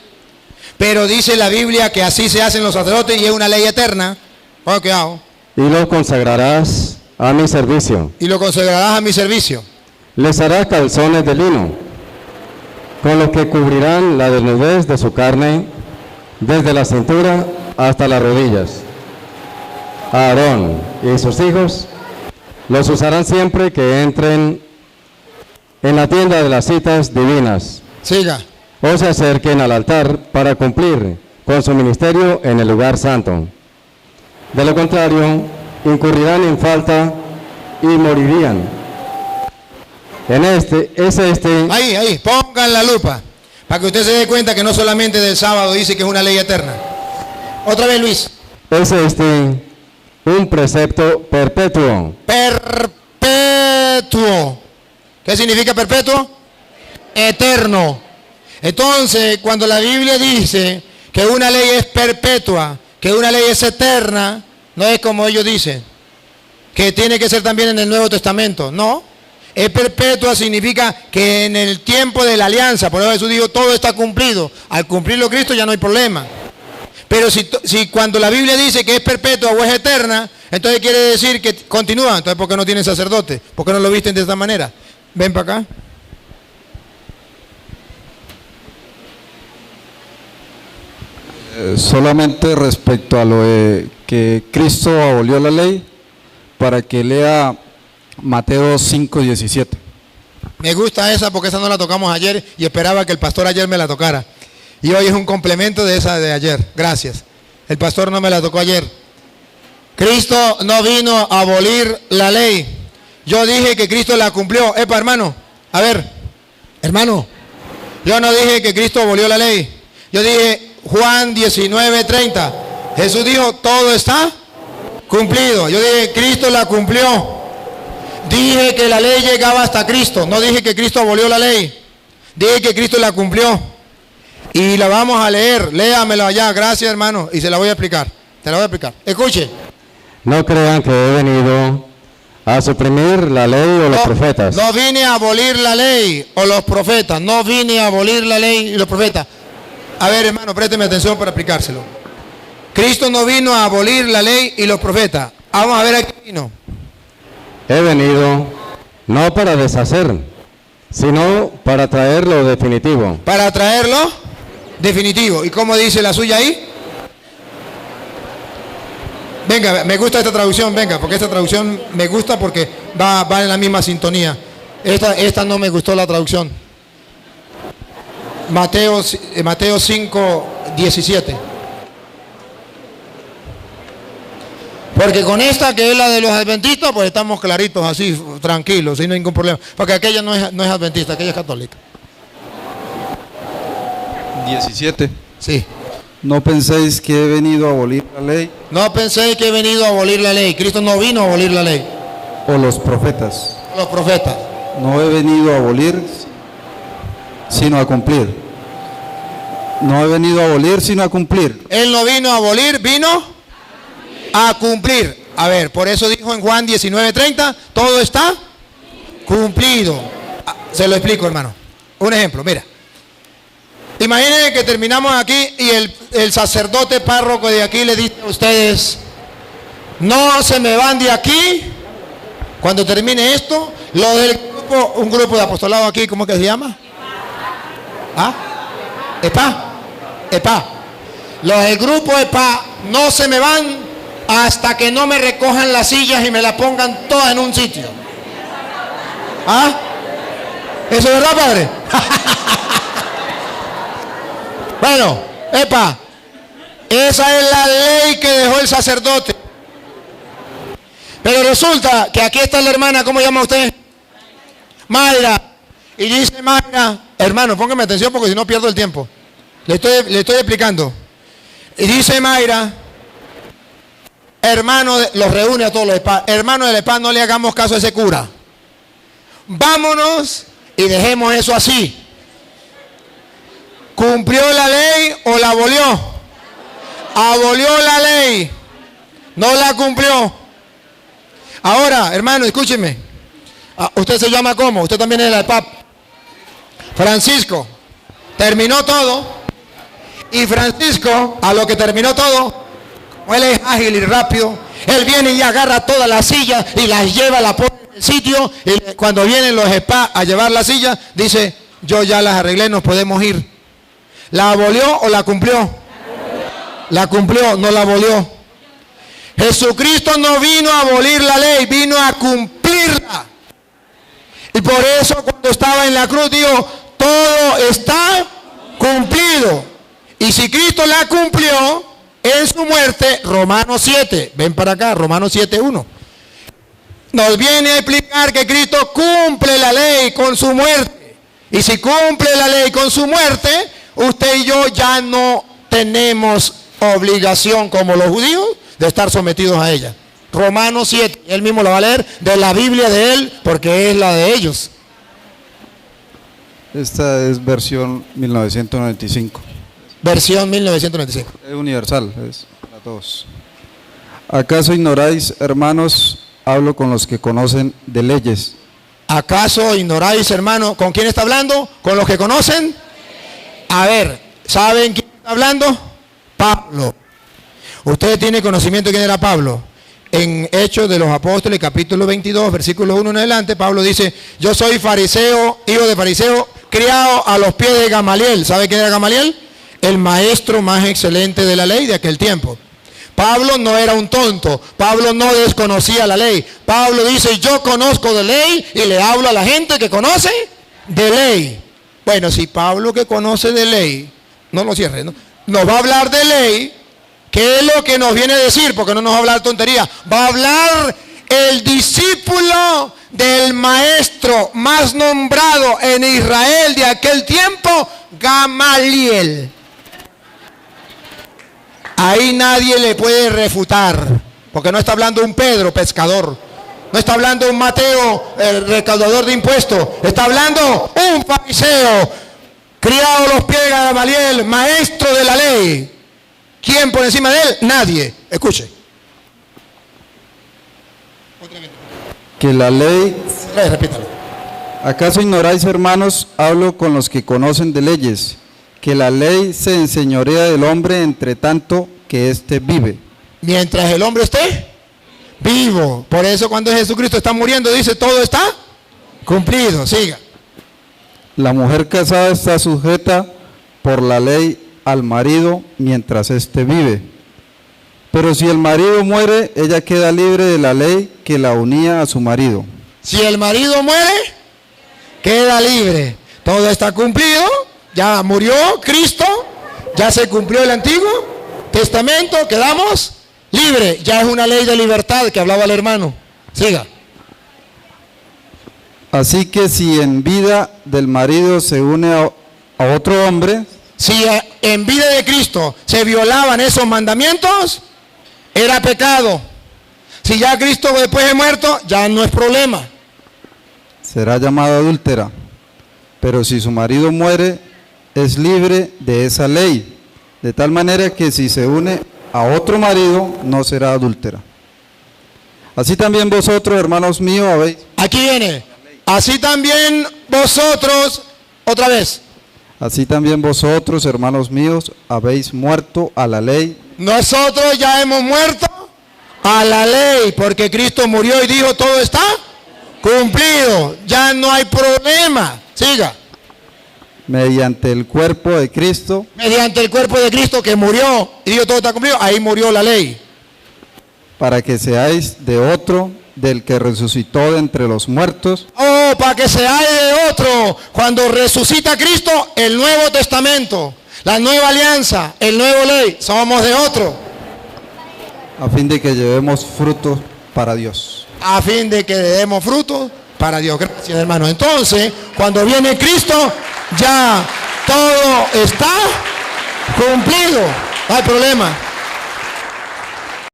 pero dice la Biblia que así se hacen los sacerdotes y es una ley eterna. Bueno, ¿qué hago?
Y los consagrarás a mi servicio.
Y lo consagrarás a mi servicio.
Les harás calzones de lino, con los que cubrirán la desnudez de su carne, desde la cintura hasta las rodillas. Aarón y sus hijos los usarán siempre que entren en la tienda de las citas divinas
Siga.
o se acerquen al altar para cumplir con su ministerio en el lugar santo. De lo contrario, incurrirán en falta y morirían.
Ahí, pongan la lupa, para que usted se dé cuenta que no solamente del sábado dice que es una ley eterna. Otra vez, Luis.
Es un precepto perpetuo.
Perpetuo. ¿Qué significa perpetuo? Eterno. Entonces, cuando la Biblia dice que una ley es perpetua, que una ley es eterna, no es como ellos dicen, que tiene que ser también en el Nuevo Testamento. No. Es perpetua significa que en el tiempo de la alianza, por eso Jesús dijo, todo está cumplido. Al cumplirlo Cristo ya no hay problema. Pero si cuando la Biblia dice que es perpetua o es eterna, entonces quiere decir que continúa. Entonces, ¿por qué no tienen sacerdote? ¿Por qué no lo visten de esta manera? Ven para acá.
Solamente respecto a lo de que Cristo abolió la ley, para que lea Mateo 5:17.
Me gusta esa porque esa no la tocamos ayer y esperaba que el pastor ayer me la tocara. Y hoy es un complemento de esa de ayer. Gracias. El pastor no me la tocó ayer. Cristo no vino a abolir la ley. Yo dije que Cristo la cumplió. Epa, hermano. A ver, hermano. Yo no dije que Cristo abolió la ley. Yo dije Juan 19:30. Jesús dijo, todo está cumplido. Yo dije, Cristo la cumplió. Dije que la ley llegaba hasta Cristo. No dije que Cristo abolió la ley. Dije que Cristo la cumplió. Y la vamos a leer. Léamelo allá. Gracias, hermano. Y se la voy a explicar. Te la voy a explicar. Escuche.
No crean que he venido a suprimir la ley o los profetas.
No vine a abolir la ley o los profetas. No vine a abolir la ley y los profetas. A ver, hermano, présteme atención para explicárselo. Cristo no vino a abolir la ley y los profetas. Vamos a ver a qué vino.
He venido no para deshacer, sino para traer lo definitivo.
Para traerlo definitivo. ¿Y cómo dice la suya ahí? Venga, me gusta esta traducción, venga, porque esta traducción me gusta porque va en la misma sintonía. Esta no me gustó la traducción. Mateo 5:17. Porque con esta que es la de los adventistas, pues estamos claritos así, tranquilos, sin ningún problema. Porque aquella no es adventista, aquella es católica.
17.
Sí.
No penséis que he venido a abolir la ley
No penséis que he venido a abolir la ley. Cristo no vino a abolir la ley.
o los profetas.
Los profetas.
No he venido a abolir, sino a cumplir. No he venido a abolir, sino a cumplir.
Él no vino a abolir, vino a cumplir. A ver, por eso dijo en Juan 19:30, todo está cumplido. Se lo explico, hermano. Un ejemplo, mira. Imagínense que terminamos aquí y el sacerdote párroco de aquí le dice a ustedes, no se me van de aquí. Cuando termine esto, lo del grupo, un grupo de apostolado aquí, ¿cómo que se llama? ¿Ah? EPA. Los del grupo EPA no se me van hasta que no me recojan las sillas y me las pongan todas en un sitio. ¿Ah? ¿Eso es verdad, padre? Bueno, EPA, esa es la ley que dejó el sacerdote. Pero resulta que aquí está la hermana, ¿cómo llama usted? Mayra. Y dice Mayra, hermano, póngame atención porque si no pierdo el tiempo. Le estoy explicando. Y dice Mayra, hermano, los reúne a todos los EPA. Hermano del EPA, no le hagamos caso a ese cura. Vámonos y dejemos eso así. ¿Cumplió la ley o la abolió? Abolió la ley. No la cumplió. Ahora, hermano, escúcheme. ¿Usted se llama cómo? Usted también es el PAP. Francisco. Terminó todo. Y Francisco, a lo que terminó todo, como él es ágil y rápido, él viene y agarra todas las sillas y las lleva, la pone en el sitio. Y cuando vienen los EPA a llevar la silla, dice, yo ya las arreglé, nos podemos ir. ¿La abolió o la cumplió? La cumplió, no la abolió. Jesucristo no vino a abolir la ley, vino a cumplirla. Y por eso cuando estaba en la cruz dijo, todo está cumplido. Y si Cristo la cumplió en su muerte, Romanos 7, ven para acá, Romanos 7:1. Nos viene a explicar que Cristo cumple la ley con su muerte. Y si cumple la ley con su muerte, usted y yo ya no tenemos obligación como los judíos de estar sometidos a ella. Romanos 7, él mismo la va a leer de la Biblia de él porque es la de ellos.
Esta es versión 1995.
Versión 1995.
Es universal, es para todos. ¿Acaso ignoráis, hermanos, hablo con los que conocen de leyes?
¿Acaso ignoráis, hermano? ¿Con quién está hablando? ¿Con los que conocen? A ver, ¿saben quién está hablando? Pablo. ¿Ustedes tienen conocimiento de quién era Pablo? En Hechos de los Apóstoles, capítulo 22, versículo 1 en adelante, Pablo dice, yo soy fariseo, hijo de fariseo, criado a los pies de Gamaliel. ¿Sabe quién era Gamaliel? El maestro más excelente de la ley de aquel tiempo. Pablo no era un tonto, Pablo no desconocía la ley. Pablo dice, yo conozco de ley y le hablo a la gente que conoce de ley. Bueno, si Pablo que conoce de ley, no lo cierre, ¿no? Nos va a hablar de ley, ¿qué es lo que nos viene a decir? Porque no nos va a hablar tontería. Va a hablar el discípulo del maestro más nombrado en Israel de aquel tiempo, Gamaliel. Ahí nadie le puede refutar, porque no está hablando un Pedro, pescador. No está hablando un Mateo, el recaudador de impuestos. Está hablando un fariseo, criado a los pies de Gamaliel, maestro de la ley. ¿Quién por encima de él? Nadie. Escuche.
Que la ley...
Repítalo.
¿Acaso ignoráis, hermanos, hablo con los que conocen de leyes, que la ley se enseñorea del hombre entre tanto que éste vive?
Mientras el hombre esté vivo. Por eso cuando Jesucristo está muriendo dice, todo está cumplido. Siga.
La mujer casada está sujeta por la ley al marido mientras éste vive. Pero si el marido muere, ella queda libre de la ley que la unía a su marido.
Si el marido muere, queda libre. Todo está cumplido. Ya murió Cristo. Ya se cumplió el Antiguo Testamento. Quedamos libres. Ya es una ley de libertad que hablaba el hermano. Siga.
Así que si en vida del marido se une a otro hombre,
si en vida de Cristo se violaban esos mandamientos, era pecado. Si ya Cristo después de muerto, ya no es problema.
será llamada adúltera. Pero si su marido muere, es libre de esa ley, de tal manera que si se une a otro marido, no será adúltera. Así también vosotros, hermanos míos, habéis...
Aquí viene. Así también vosotros, otra vez.
Así también vosotros, hermanos míos, habéis muerto a la ley.
Nosotros ya hemos muerto a la ley, porque Cristo murió y dijo, todo está cumplido. Ya no hay problema. Siga.
Mediante el cuerpo de Cristo.
Mediante el cuerpo de Cristo que murió y dijo, todo está cumplido. Ahí murió la ley.
Para que seáis de otro, del que resucitó de entre los muertos.
Oh, para que seáis de otro. Cuando resucita Cristo, el Nuevo Testamento, la nueva alianza, el nuevo ley, somos de otro.
A fin de que llevemos frutos para Dios.
A fin de que demos frutos para Dios. Gracias, hermano. Entonces, cuando viene Cristo, ya todo está cumplido. No hay problema.